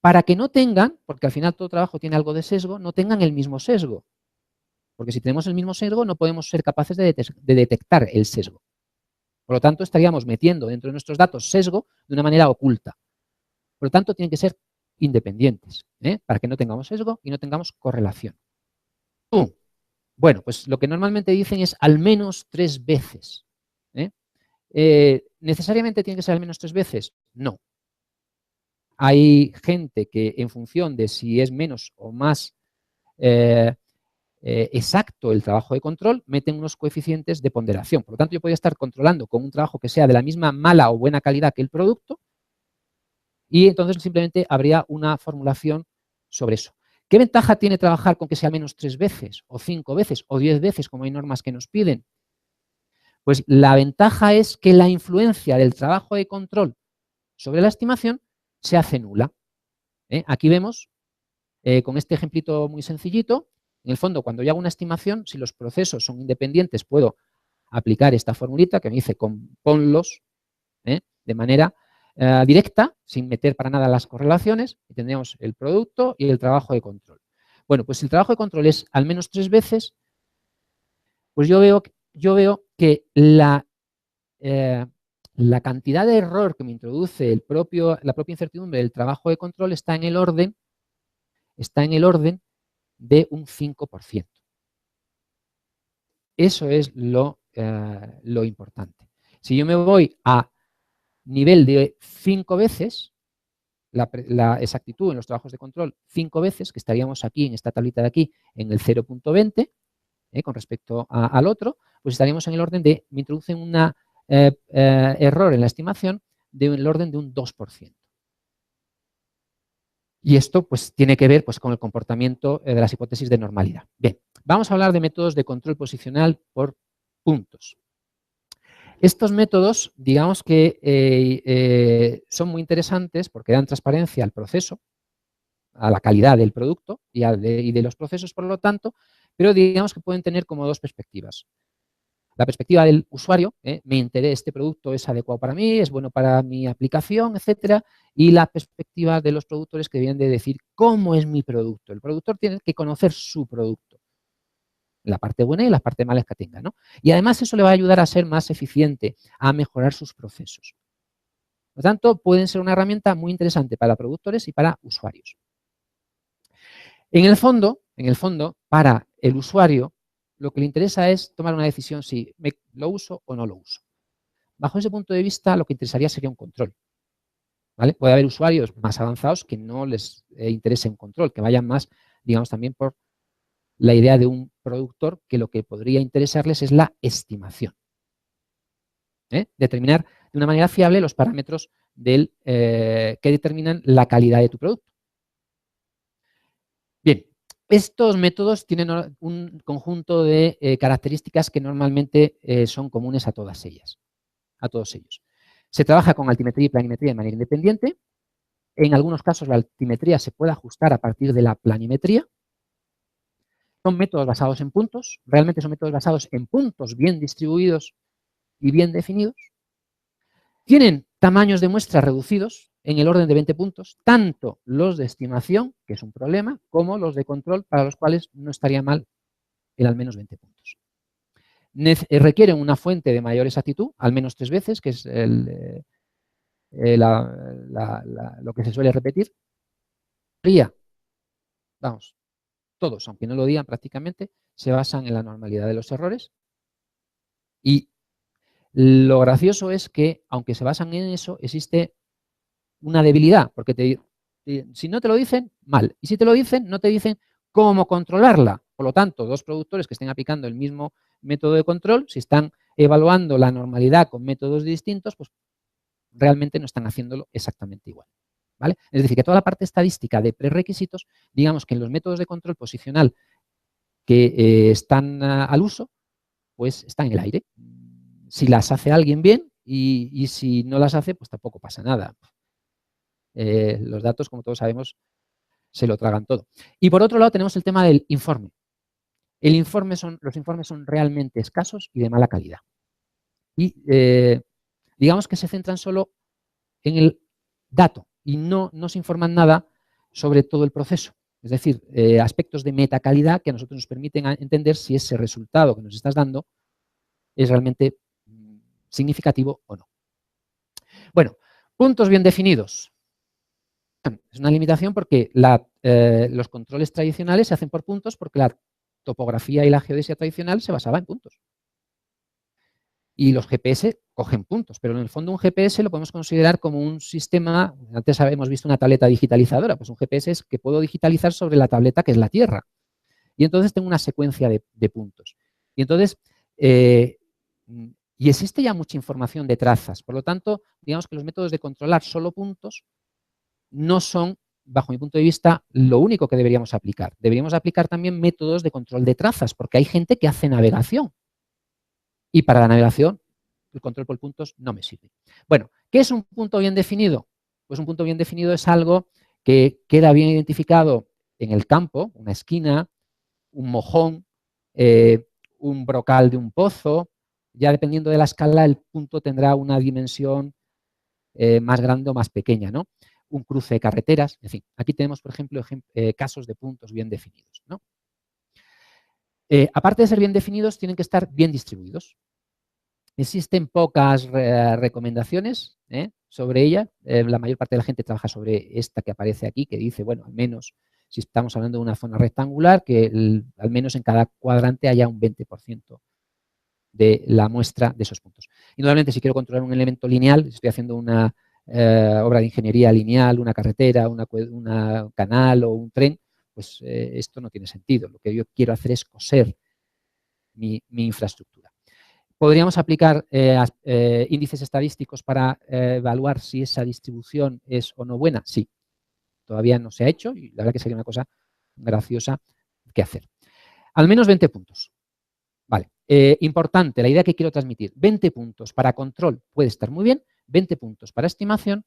Para que no tengan, porque al final todo trabajo tiene algo de sesgo, no tengan el mismo sesgo. Porque si tenemos el mismo sesgo, no podemos ser capaces de detectar el sesgo. Por lo tanto, estaríamos metiendo dentro de nuestros datos sesgo de una manera oculta. Por lo tanto, tienen que ser independientes, para que no tengamos sesgo y no tengamos correlación. Bueno, pues lo que normalmente dicen es al menos 3 veces. ¿Necesariamente tiene que ser al menos 3 veces? No. Hay gente que en función de si es menos o más exacto el trabajo de control, meten unos coeficientes de ponderación. Por lo tanto, yo podría estar controlando con un trabajo que sea de la misma mala o buena calidad que el producto y entonces simplemente habría una formulación sobre eso. ¿Qué ventaja tiene trabajar con que sea menos 3 veces o 5 veces o 10 veces como hay normas que nos piden? Pues la ventaja es que la influencia del trabajo de control sobre la estimación se hace nula. Aquí vemos, con este ejemplito muy sencillito, en el fondo, cuando yo hago una estimación, si los procesos son independientes, puedo aplicar esta formulita que me dice ponlos de manera directa, sin meter para nada las correlaciones, y tendríamos el producto y el trabajo de control. Bueno, pues si el trabajo de control es al menos 3 veces, pues yo veo que la cantidad de error que me introduce la propia incertidumbre del trabajo de control está en el orden de un 5%. Eso es lo importante. Si yo me voy a nivel de 5 veces, la exactitud en los trabajos de control 5 veces, que estaríamos aquí en esta tablita de aquí en el 0.20, con respecto al otro, pues estaríamos en el orden de, me introducen un error en la estimación del orden de un 2%. Y esto pues tiene que ver pues, con el comportamiento de las hipótesis de normalidad. Bien, vamos a hablar de métodos de control posicional por puntos. Estos métodos, digamos que son muy interesantes porque dan transparencia al proceso, a la calidad del producto y de los procesos, por lo tanto, pero digamos que pueden tener como dos perspectivas. La perspectiva del usuario, me interesa, este producto es adecuado para mí, es bueno para mi aplicación, etcétera, y la perspectiva de los productores que vienen de decir cómo es mi producto. El productor tiene que conocer su producto, la parte buena y la parte mala que tenga, ¿no? Y además eso le va a ayudar a ser más eficiente, a mejorar sus procesos. Por lo tanto, pueden ser una herramienta muy interesante para productores y para usuarios. En el fondo, para el usuario, lo que le interesa es tomar una decisión si lo uso o no lo uso. Bajo ese punto de vista, lo que interesaría sería un control. ¿vale? Puede haber usuarios más avanzados que no les interese un control, que vayan más, digamos, también por la idea de un productor que lo que podría interesarles es la estimación. Determinar de una manera fiable los parámetros que determinan la calidad de tu producto. Bien, estos métodos tienen un conjunto de características que normalmente son comunes a todas ellas, a todos ellos. Se trabaja con altimetría y planimetría de manera independiente. En algunos casos la altimetría se puede ajustar a partir de la planimetría. Son métodos basados en puntos, realmente son métodos basados en puntos bien distribuidos y bien definidos. Tienen tamaños de muestra reducidos en el orden de 20 puntos, tanto los de estimación, que es un problema, como los de control, para los cuales no estaría mal el al menos 20 puntos. Requieren una fuente de mayor exactitud, al menos 3 veces, que es lo que se suele repetir. Vamos, todos, aunque no lo digan prácticamente, se basan en la normalidad de los errores. Y lo gracioso es que, aunque se basan en eso, existe una debilidad, porque si no te lo dicen, mal. Y si te lo dicen, no te dicen cómo controlarla. Por lo tanto, dos productores que estén aplicando el mismo método de control, si están evaluando la normalidad con métodos distintos, pues realmente no están haciéndolo exactamente igual. ¿Vale? Es decir, que toda la parte estadística de prerequisitos, digamos que en los métodos de control posicional que están al uso, pues están en el aire. Si las hace alguien bien y si no las hace, pues tampoco pasa nada. Los datos, como todos sabemos, se lo tragan todo. Y por otro lado tenemos el tema del informe. Los informes son realmente escasos y de mala calidad. Y digamos que se centran solo en el dato y no se informan nada sobre todo el proceso. Es decir, aspectos de metacalidad que a nosotros nos permiten entender si ese resultado que nos estás dando es realmente significativo o no. Bueno, puntos bien definidos. Es una limitación porque los controles tradicionales se hacen por puntos porque la topografía y la geodesia tradicional se basaba en puntos. Y los GPS cogen puntos, pero en el fondo un GPS lo podemos considerar como un sistema, antes hemos visto una tableta digitalizadora, pues un GPS es que puedo digitalizar sobre la tableta que es la Tierra. Y entonces tengo una secuencia de puntos. Y entonces, y existe ya mucha información de trazas, por lo tanto, digamos que los métodos de controlar solo puntos no son, bajo mi punto de vista, lo único que deberíamos aplicar. Deberíamos aplicar también métodos de control de trazas, porque hay gente que hace navegación. Y para la navegación, el control por puntos no me sirve. Bueno, ¿qué es un punto bien definido? Pues un punto bien definido es algo que queda bien identificado en el campo, una esquina, un mojón, un brocal de un pozo. Ya dependiendo de la escala, el punto tendrá una dimensión más grande o más pequeña, ¿no? Un cruce de carreteras, en fin. Aquí tenemos, por ejemplo, casos de puntos bien definidos, ¿no? Aparte de ser bien definidos, tienen que estar bien distribuidos. Existen pocas recomendaciones sobre ella. La mayor parte de la gente trabaja sobre esta que aparece aquí, que dice, bueno, al menos si estamos hablando de una zona rectangular, que al menos en cada cuadrante haya un 20% de la muestra de esos puntos. Y normalmente si quiero controlar un elemento lineal, estoy haciendo una obra de ingeniería lineal, una carretera, una canal o un tren, pues esto no tiene sentido. Lo que yo quiero hacer es coser mi infraestructura. ¿Podríamos aplicar índices estadísticos para evaluar si esa distribución es o no buena? Sí. Todavía no se ha hecho y la verdad que sería una cosa graciosa que hacer. Al menos 20 puntos. Vale. Importante, la idea que quiero transmitir. 20 puntos para control puede estar muy bien. 20 puntos para estimación.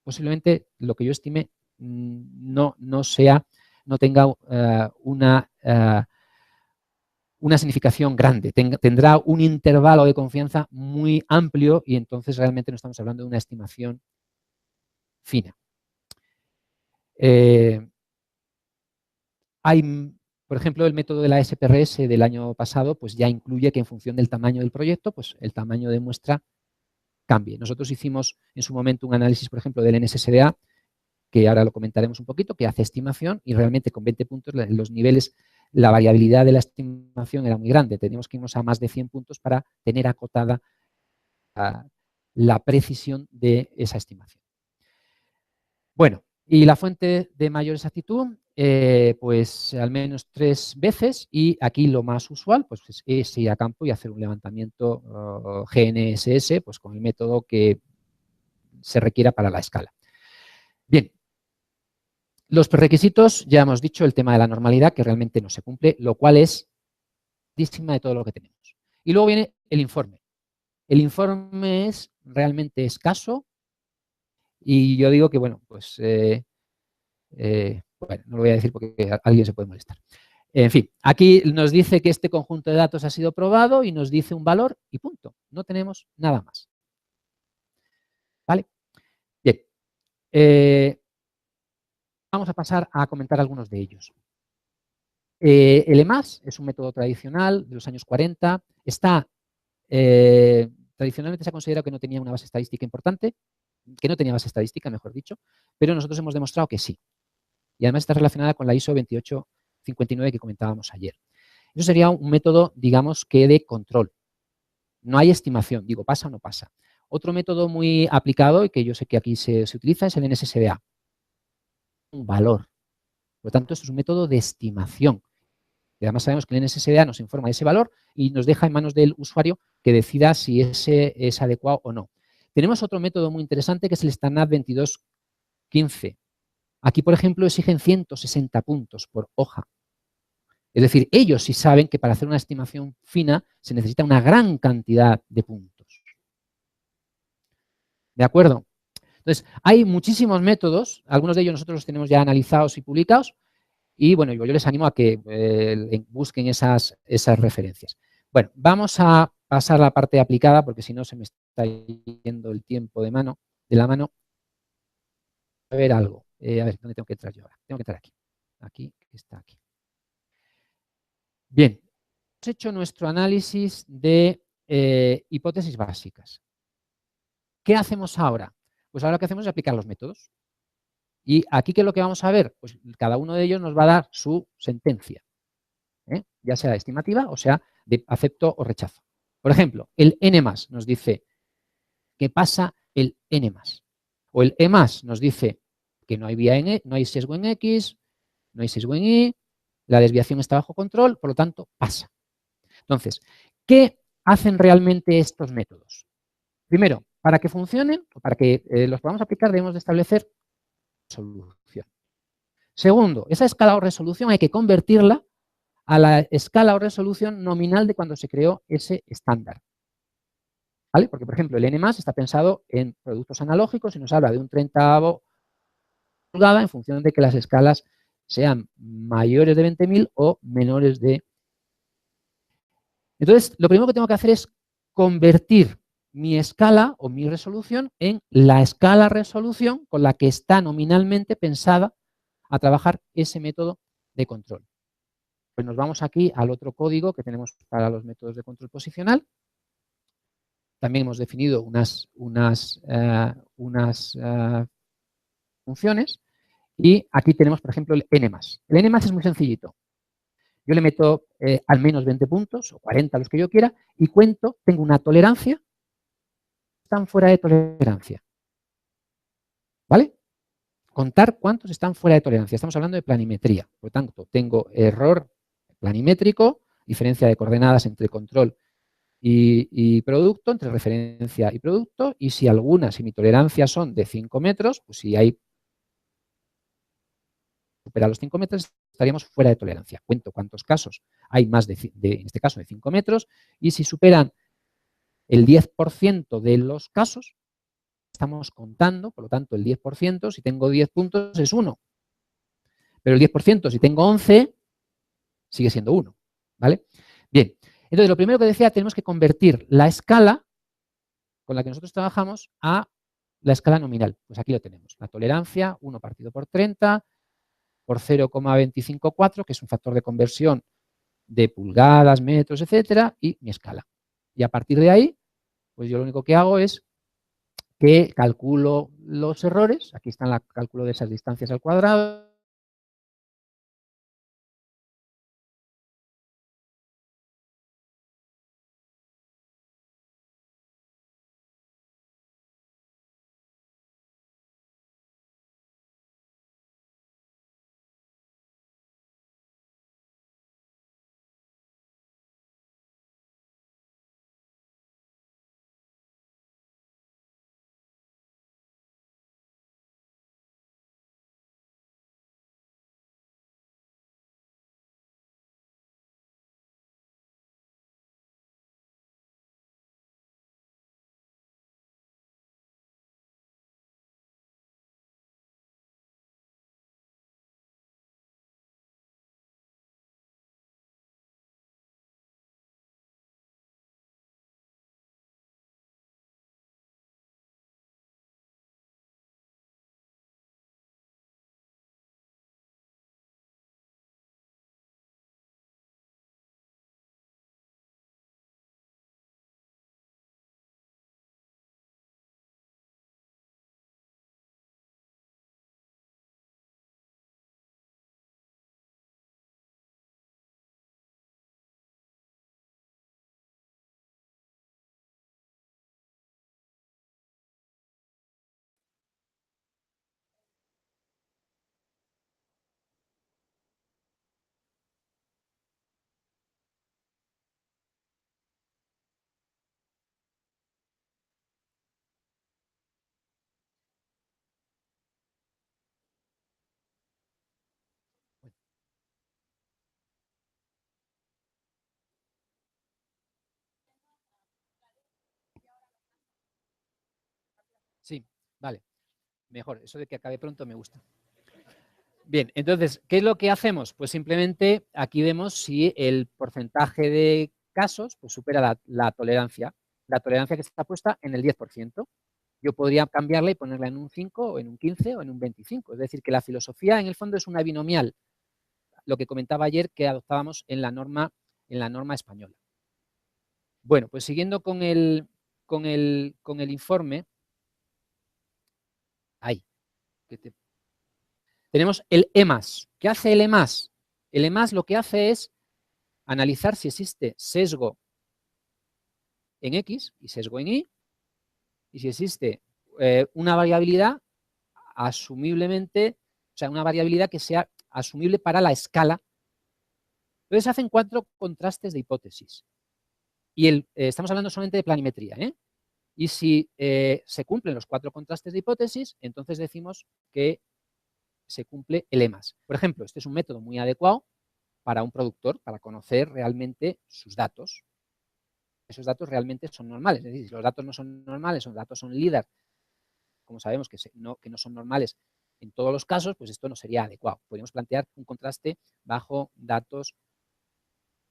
Posiblemente lo que yo estime no tenga una significación grande, tendrá un intervalo de confianza muy amplio y entonces realmente no estamos hablando de una estimación fina. Hay, por ejemplo, el método de la SPRS del año pasado, pues ya incluye que en función del tamaño del proyecto, pues el tamaño de muestra cambie. Nosotros hicimos en su momento un análisis, por ejemplo, del NSSDA, que ahora lo comentaremos un poquito, que hace estimación y realmente con 20 puntos los niveles, la variabilidad de la estimación era muy grande. Teníamos que irnos a más de 100 puntos para tener acotada la precisión de esa estimación. Bueno, y la fuente de mayor exactitud, pues al menos 3 veces, y aquí lo más usual pues, es ir a campo y hacer un levantamiento GNSS pues, con el método que se requiera para la escala. Bien, los prerequisitos, ya hemos dicho el tema de la normalidad, que realmente no se cumple, lo cual es distinta de todo lo que tenemos. Y luego viene el informe. El informe es realmente escaso y yo digo que, bueno, pues, bueno, no lo voy a decir porque alguien se puede molestar. En fin, aquí nos dice que este conjunto de datos ha sido probado y nos dice un valor y punto. No tenemos nada más. ¿Vale? Bien. Vamos a pasar a comentar algunos de ellos. El EMAS es un método tradicional de los años 40. Tradicionalmente se ha considerado que no tenía una base estadística importante, que no tenía base estadística, mejor dicho, pero nosotros hemos demostrado que sí. Y además está relacionada con la ISO 28059 que comentábamos ayer. Eso sería un método, digamos, que de control. No hay estimación, digo, pasa o no pasa. Otro método muy aplicado y que yo sé que aquí se utiliza es el NSSBA. Un valor. Por lo tanto, esto es un método de estimación. Y además sabemos que el NSSBA nos informa de ese valor y nos deja en manos del usuario que decida si ese es adecuado o no. Tenemos otro método muy interesante que es el Standard 2215. Aquí, por ejemplo, exigen 160 puntos por hoja. Es decir, ellos sí saben que para hacer una estimación fina se necesita una gran cantidad de puntos. ¿De acuerdo? Entonces, hay muchísimos métodos, algunos de ellos nosotros los tenemos ya analizados y publicados, y bueno, yo les animo a que busquen esas referencias. Bueno, vamos a pasar a la parte aplicada, porque si no se me está yendo el tiempo de la mano. A ver algo. A ver, ¿dónde tengo que entrar yo ahora? Tengo que entrar aquí. Aquí, está aquí. Bien, hemos hecho nuestro análisis de hipótesis básicas. ¿Qué hacemos ahora? Pues ahora lo que hacemos es aplicar los métodos. Y aquí, ¿qué es lo que vamos a ver? Pues cada uno de ellos nos va a dar su sentencia, ya sea estimativa o sea de acepto o rechazo. Por ejemplo, el N+ nos dice que pasa el N+. O el E+ nos dice que no hay no hay sesgo en X, no hay sesgo en Y, la desviación está bajo control, por lo tanto, pasa. Entonces, ¿qué hacen realmente estos métodos? Primero, para que funcionen, o para que los podamos aplicar, debemos de establecer solución. Segundo, esa escala o resolución hay que convertirla a la escala o resolución nominal de cuando se creó ese estándar. ¿Vale? Porque, por ejemplo, el N+ está pensado en productos analógicos y nos habla de un 30avo pulgada en función de que las escalas sean mayores de 20.000 o menores de... Entonces, lo primero que tengo que hacer es convertir mi escala o mi resolución en la escala resolución con la que está nominalmente pensada a trabajar ese método de control. Pues nos vamos aquí al otro código que tenemos para los métodos de control posicional. También hemos definido unas funciones y aquí tenemos, por ejemplo, el N+. El N+ es muy sencillito. Yo le meto al menos 20 puntos o 40, los que yo quiera, y cuento, tengo una tolerancia, están fuera de tolerancia. ¿Vale? Contar cuántos están fuera de tolerancia. Estamos hablando de planimetría. Por lo tanto, tengo error planimétrico, diferencia de coordenadas entre control y producto, entre referencia y producto, y si mi tolerancia son de 5 metros, pues si hay supera los 5 metros, estaríamos fuera de tolerancia. Cuento cuántos casos hay más en este caso, de 5 metros, y si superan el 10% de los casos, estamos contando, por lo tanto, el 10%, si tengo 10 puntos, es 1. Pero el 10%, si tengo 11, sigue siendo 1. ¿Vale? Bien, entonces lo primero que decía, tenemos que convertir la escala con la que nosotros trabajamos a la escala nominal. Pues aquí lo tenemos. La tolerancia, 1 partido por 30, por 0,254, que es un factor de conversión de pulgadas, metros, etcétera, y mi escala. Y a partir de ahí, pues yo lo único que hago es que calculo los errores. Aquí está el cálculo de esas distancias al cuadrado. Vale, mejor. Eso de que acabe pronto me gusta. Bien, entonces, ¿qué es lo que hacemos? Pues simplemente aquí vemos si el porcentaje de casos pues supera la tolerancia. La tolerancia que está puesta en el 10%. Yo podría cambiarla y ponerla en un 5 o en un 15 o en un 25. Es decir, que la filosofía en el fondo es una binomial. Lo que comentaba ayer que adoptábamos en la norma española. Bueno, pues siguiendo con el informe, ahí, tenemos el EMAS. ¿Qué hace el EMAS? El EMAS lo que hace es analizar si existe sesgo en X y sesgo en Y, y si existe una variabilidad asumiblemente, o sea, una variabilidad que sea asumible para la escala. Entonces se hacen 4 contrastes de hipótesis. Y estamos hablando solamente de planimetría, ¿eh? Y si se cumplen los 4 contrastes de hipótesis, entonces decimos que se cumple el EMAS. Por ejemplo, este es un método muy adecuado para un productor, para conocer realmente sus datos. Esos datos realmente son normales. Es decir, si los datos no son normales, los datos son LIDAR, como sabemos que no son normales en todos los casos, pues esto no sería adecuado. Podríamos plantear un contraste bajo datos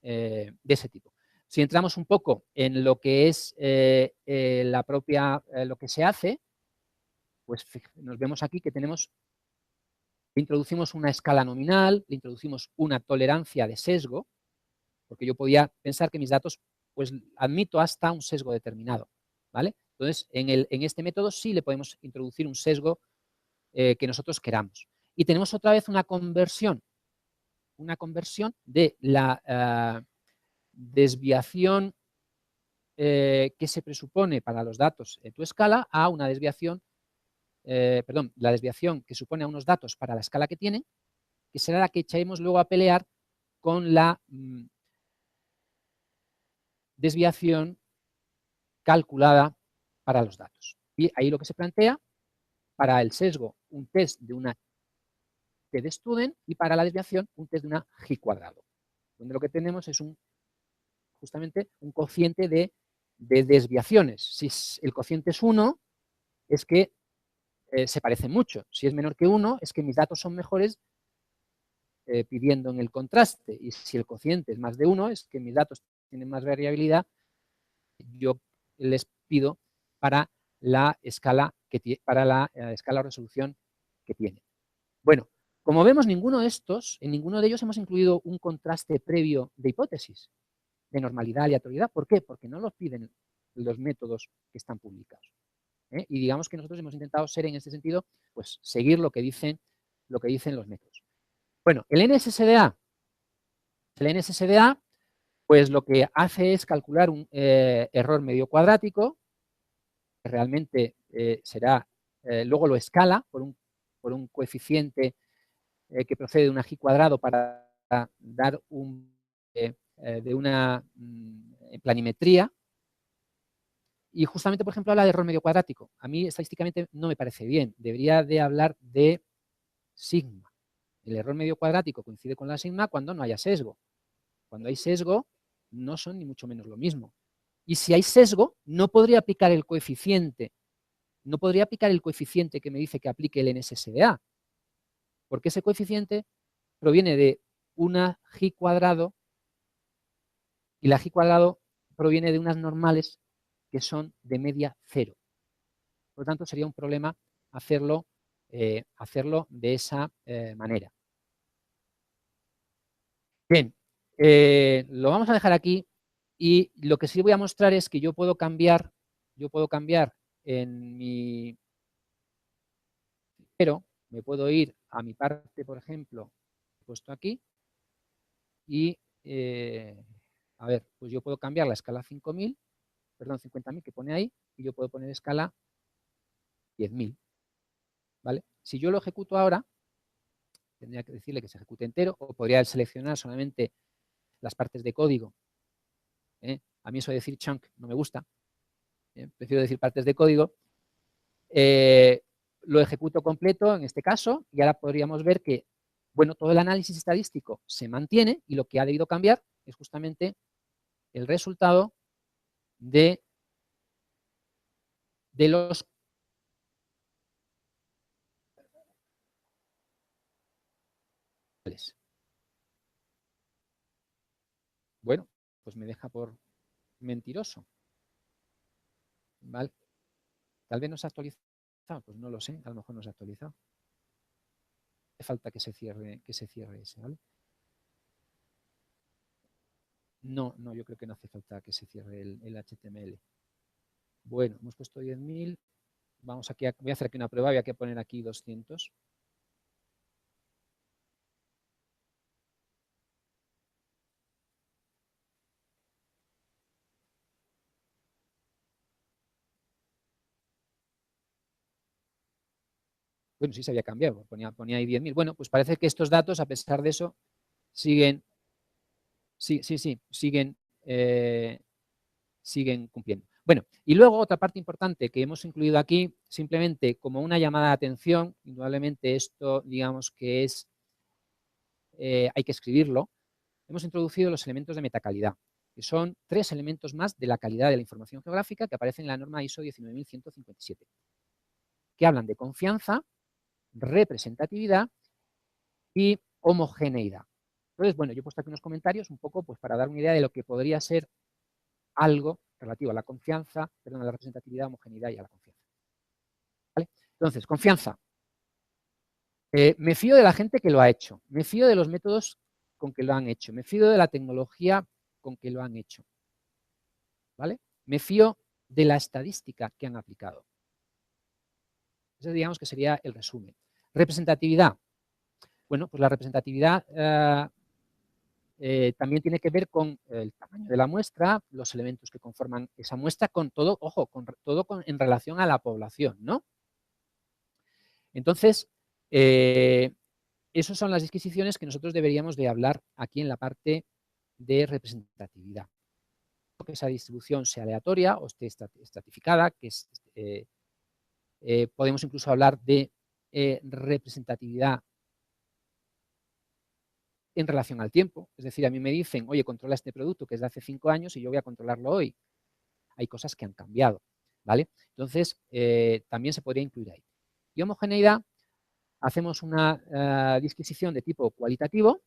de ese tipo. Si entramos un poco en lo que es la propia, lo que se hace, pues nos vemos aquí que introducimos una escala nominal, le introducimos una tolerancia de sesgo, porque yo podía pensar que mis datos, pues admito hasta un sesgo determinado, ¿vale? Entonces, en este método sí le podemos introducir un sesgo que nosotros queramos. Y tenemos otra vez una conversión de la desviación que se presupone para los datos en tu escala a una desviación, la desviación que supone a unos datos para la escala que tienen, que será la que echaremos luego a pelear con la desviación calculada para los datos. Y ahí lo que se plantea, para el sesgo, un test de una t de Student, y para la desviación, un test de una G cuadrado, donde lo que tenemos es justamente un cociente de desviaciones. Si el cociente es 1, es que se parecen mucho. Si es menor que 1, es que mis datos son mejores pidiendo en el contraste. Y si el cociente es más de 1, es que mis datos tienen más variabilidad. Yo les pido para la escala o resolución que tiene. Bueno, como vemos, en ninguno de ellos hemos incluido un contraste previo de hipótesis, de normalidad, aleatoriedad. ¿Por qué? Porque no los piden los métodos que están publicados. Y digamos que nosotros hemos intentado ser, en este sentido, pues seguir lo que dicen los métodos. Bueno, el NSSDA, pues lo que hace es calcular un error medio cuadrático, que realmente será, luego lo escala por un coeficiente que procede de una G cuadrado para dar de una planimetría. Y justamente, por ejemplo, habla de error medio cuadrático. A mí estadísticamente no me parece bien. Debería de hablar de sigma. El error medio cuadrático coincide con la sigma cuando no haya sesgo. Cuando hay sesgo, no son ni mucho menos lo mismo. Y si hay sesgo, no podría aplicar el coeficiente. No podría aplicar el coeficiente que me dice que aplique el NSSDA. Porque ese coeficiente proviene de una G cuadrado y la G cuadrado proviene de unas normales que son de media 0. Por lo tanto, sería un problema hacerlo de esa manera. Bien, lo vamos a dejar aquí, y lo que sí voy a mostrar es que yo puedo cambiar en mi... Pero me puedo ir a mi parte, por ejemplo, puesto aquí, y a ver, pues yo puedo cambiar la escala 50.000, perdón, 50.000 que pone ahí, y yo puedo poner escala 10.000, ¿vale? Si yo lo ejecuto ahora, tendría que decirle que se ejecute entero, o podría seleccionar solamente las partes de código. A mí eso de decir chunk no me gusta, prefiero decir partes de código. Lo ejecuto completo en este caso, y ahora podríamos ver que, bueno, todo el análisis estadístico se mantiene, y lo que ha debido cambiar es justamente el resultado de los Bueno, pues me deja por mentiroso. ¿Vale? Tal vez no se ha actualizado, pues no lo sé, a lo mejor no se ha actualizado. Hace falta que se cierre ese, ¿vale? No, yo creo que no hace falta que se cierre el HTML. Bueno, hemos puesto 10.000. Vamos aquí, voy a hacer aquí una prueba, voy a poner aquí 200. Bueno, sí se había cambiado, ponía ahí 10.000. Bueno, pues parece que estos datos, a pesar de eso, siguen cumpliendo. Bueno, y luego otra parte importante que hemos incluido aquí, simplemente como una llamada de atención, indudablemente esto, digamos que es, hay que escribirlo, hemos introducido los elementos de metacalidad, que son 3 elementos más de la calidad de la información geográfica que aparecen en la norma ISO 19157, que hablan de confianza, representatividad y homogeneidad. Entonces, bueno, yo he puesto aquí unos comentarios un poco pues, para dar una idea de lo que podría ser algo relativo a la confianza, perdón, a la representatividad, homogeneidad y a la confianza. ¿Vale? Entonces, confianza. Me fío de la gente que lo ha hecho, me fío de los métodos con que lo han hecho, me fío de la tecnología con que lo han hecho. ¿Vale? Me fío de la estadística que han aplicado. Ese digamos que sería el resumen. Representatividad. Bueno, pues la representatividad también tiene que ver con el tamaño de la muestra, los elementos que conforman esa muestra, con todo, ojo, en relación a la población, ¿no? Entonces, esas son las disquisiciones que nosotros deberíamos de hablar aquí en la parte de representatividad. Que esa distribución sea aleatoria o esté estratificada, que podemos incluso hablar de representatividad en relación al tiempo. Es decir, a mí me dicen, oye, controla este producto que es de hace 5 años y yo voy a controlarlo hoy. Hay cosas que han cambiado, ¿vale? Entonces, también se podría incluir ahí. Y homogeneidad, hacemos una disquisición de tipo cualitativo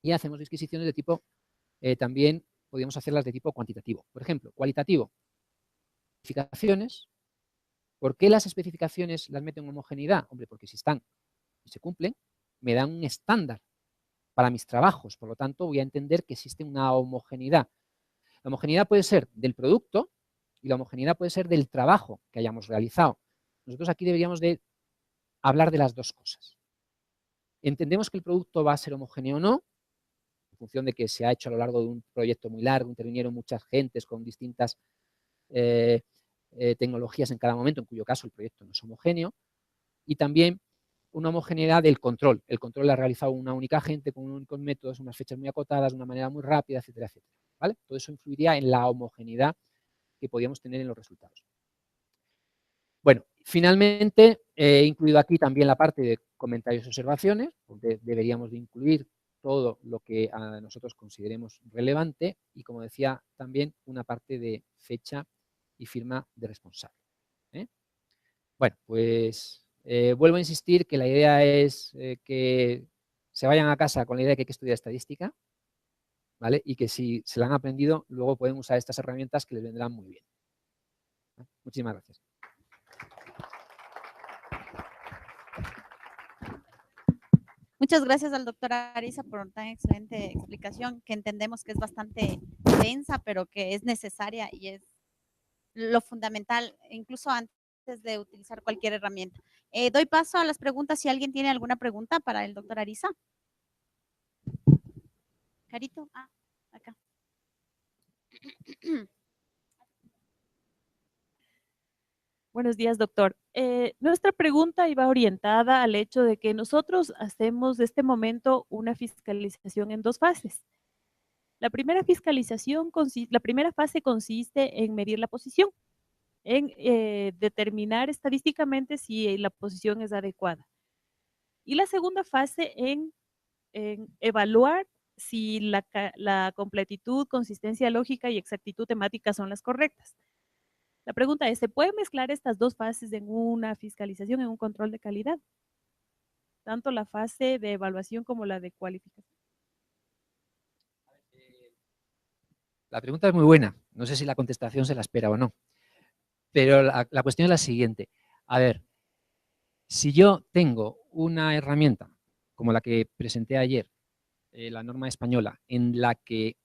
y hacemos disquisiciones de tipo, también podríamos hacerlas de tipo cuantitativo. Por ejemplo, cualitativo, especificaciones. ¿Por qué las especificaciones las meto en homogeneidad? Hombre, porque si están y se cumplen, me dan un estándar para mis trabajos. Por lo tanto, voy a entender que existe una homogeneidad. La homogeneidad puede ser del producto y la homogeneidad puede ser del trabajo que hayamos realizado. Nosotros aquí deberíamos de hablar de las dos cosas. Entendemos que el producto va a ser homogéneo o no, en función de que se ha hecho a lo largo de un proyecto muy largo, intervinieron muchas gentes con distintas tecnologías en cada momento, en cuyo caso el proyecto no es homogéneo, y también una homogeneidad del control. El control lo ha realizado una única gente con únicos métodos, unas fechas muy acotadas, de una manera muy rápida, etcétera, etcétera. ¿Vale? Todo eso influiría en la homogeneidad que podíamos tener en los resultados. Bueno, finalmente he incluido aquí también la parte de comentarios y observaciones, donde deberíamos de incluir todo lo que nosotros consideremos relevante y, como decía, también una parte de fecha y firma de responsable. Bueno, pues vuelvo a insistir que la idea es que se vayan a casa con la idea de que hay que estudiar estadística, ¿vale? Y que si se la han aprendido, luego pueden usar estas herramientas que les vendrán muy bien. Muchísimas gracias. Muchas gracias al doctor Ariza por tan excelente explicación, que entendemos que es bastante densa, pero que es necesaria y es lo fundamental, incluso antes de utilizar cualquier herramienta. Doy paso a las preguntas si alguien tiene alguna pregunta para el doctor Ariza. Carito, acá. Buenos días, doctor. Nuestra pregunta iba orientada al hecho de que nosotros hacemos de este momento una fiscalización en 2 fases. La primera fase consiste en medir la posición, en determinar estadísticamente si la posición es adecuada. Y la segunda fase en evaluar si la completitud, consistencia lógica y exactitud temática son las correctas. La pregunta es, ¿se puede mezclar estas 2 fases en una fiscalización, en un control de calidad? tanto la fase de evaluación como la de cualificación? La pregunta es muy buena. No sé si la contestación se la espera o no. Pero la cuestión es la siguiente. A ver, si yo tengo una herramienta como la que presenté ayer, la norma española, en la que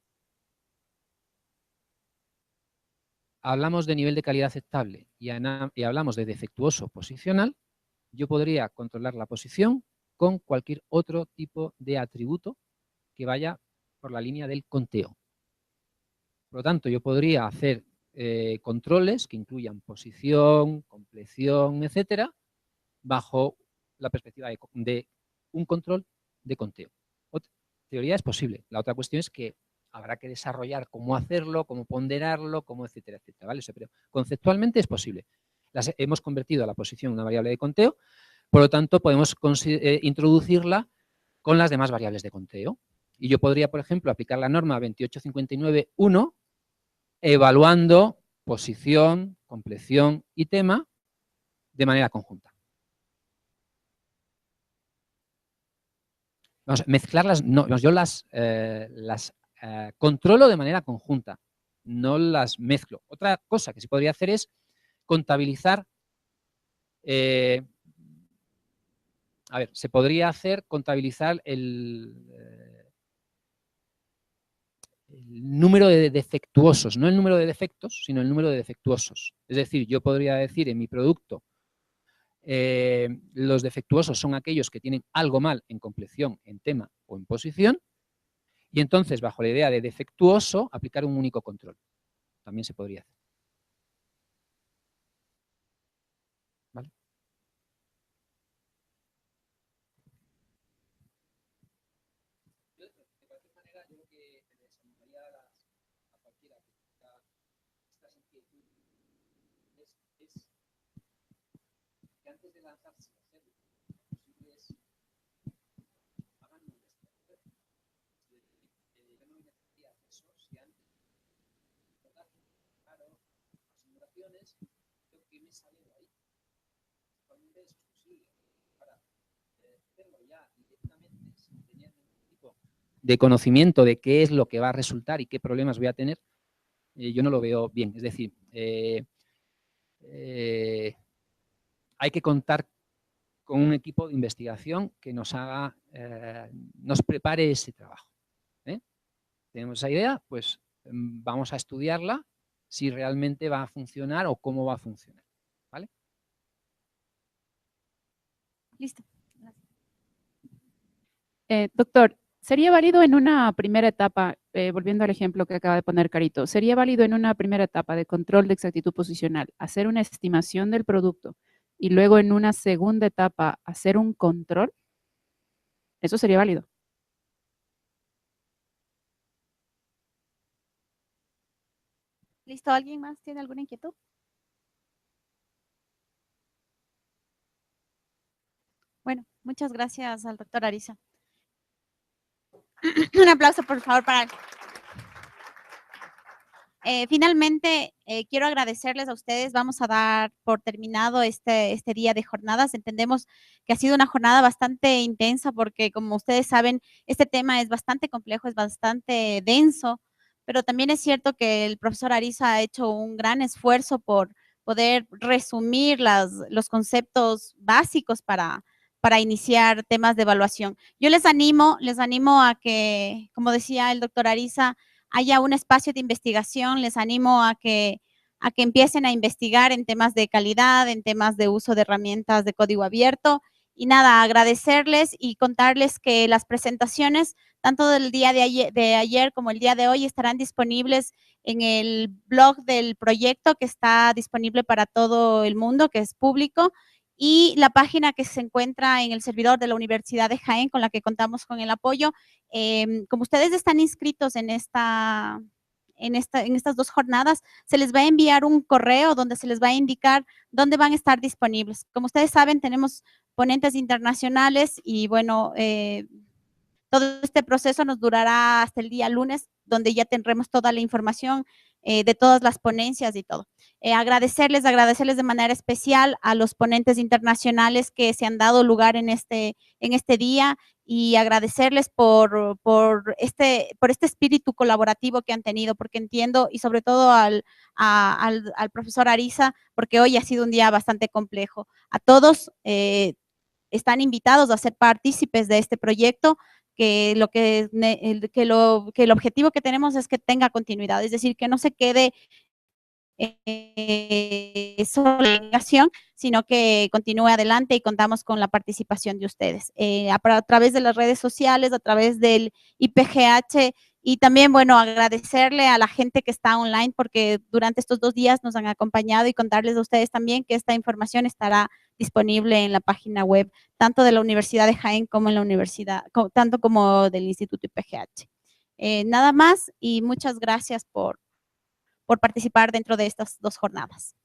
hablamos de nivel de calidad aceptable y hablamos de defectuoso posicional, yo podría controlar la posición con cualquier otro tipo de atributo que vaya por la línea del conteo. Por lo tanto, yo podría hacer controles que incluyan posición, compleción, etcétera, bajo la perspectiva de un control de conteo. Otra teoría es posible. La otra cuestión es que habrá que desarrollar cómo hacerlo, cómo ponderarlo, cómo etcétera, etcétera, ¿vale? Pero conceptualmente es posible. Hemos convertido a la posición en una variable de conteo, por lo tanto, podemos introducirla con las demás variables de conteo. Y yo podría, por ejemplo, aplicar la norma 2859.1 evaluando posición, compleción y tema de manera conjunta. Vamos a mezclarlas, no, yo las controlo de manera conjunta, no las mezclo. Otra cosa que se podría hacer es contabilizar, a ver, se podría hacer contabilizar el número de defectuosos, no el número de defectos, sino el número de defectuosos. Es decir, yo podría decir en mi producto, los defectuosos son aquellos que tienen algo mal en compleción, en tema o en posición, y entonces, bajo la idea de defectuoso, aplicar un único control. También se podría hacer. ¿Vale? De cualquier manera, yo lo que les animaría a cualquiera que tenga estas inquietudes es que antes de lanzarse a hacerlo, lo posible es hagan una investigación. Yo no necesitaría eso si antes claro, simulaciones, lo que me sale de ahí. Actualmente eso es posible. Para hacerlo ya directamente, sin tener ningún tipo de conocimiento de qué es lo que va a resultar y qué problemas voy a tener, yo no lo veo bien. Es decir, hay que contar con un equipo de investigación que nos haga, nos prepare ese trabajo. ¿Tenemos esa idea? Pues vamos a estudiarla, si realmente va a funcionar o cómo va a funcionar. ¿Vale? Listo. Doctor, ¿sería válido en una primera etapa, volviendo al ejemplo que acaba de poner Carito, sería válido en una primera etapa de control de exactitud posicional hacer una estimación del producto y luego en una segunda etapa hacer un control? ¿Eso sería válido? ¿Listo? ¿Alguien más tiene alguna inquietud? Bueno, muchas gracias al doctor Ariza. Un aplauso, por favor, para él. Finalmente, quiero agradecerles a ustedes. Vamos a dar por terminado este día de jornadas. Entendemos que ha sido una jornada bastante intensa porque, como ustedes saben, este tema es bastante complejo, es bastante denso, pero también es cierto que el profesor Ariza ha hecho un gran esfuerzo por poder resumir los conceptos básicos para iniciar temas de evaluación. Yo les animo a que, como decía el doctor Ariza, haya un espacio de investigación. Les animo a que empiecen a investigar en temas de calidad, en temas de uso de herramientas de código abierto. Y nada, agradecerles y contarles que las presentaciones, tanto del día de ayer como el día de hoy, estarán disponibles en el blog del proyecto, que está disponible para todo el mundo, que es público, y la página que se encuentra en el servidor de la Universidad de Jaén, con la que contamos con el apoyo. Como ustedes están inscritos en estas dos jornadas, se les va a enviar un correo donde se les va a indicar dónde van a estar disponibles. Como ustedes saben, tenemos ponentes internacionales y bueno, todo este proceso nos durará hasta el día lunes, donde ya tendremos toda la información de todas las ponencias y todo. Agradecerles de manera especial a los ponentes internacionales que se han dado lugar en este día y agradecerles por este espíritu colaborativo que han tenido, porque entiendo, y sobre todo al profesor Ariza, porque hoy ha sido un día bastante complejo. A todos están invitados a ser partícipes de este proyecto, que el objetivo que tenemos es que tenga continuidad, es decir, que no se quede solo la investigación, sino que continúe adelante y contamos con la participación de ustedes a través de las redes sociales, a través del IPGH y también, bueno, agradecerle a la gente que está online porque durante estos 2 días nos han acompañado y contarles a ustedes también que esta información estará disponible en la página web, tanto de la Universidad de Jaén como en la universidad, tanto como del Instituto IPGH. Nada más y muchas gracias por participar dentro de estas 2 jornadas.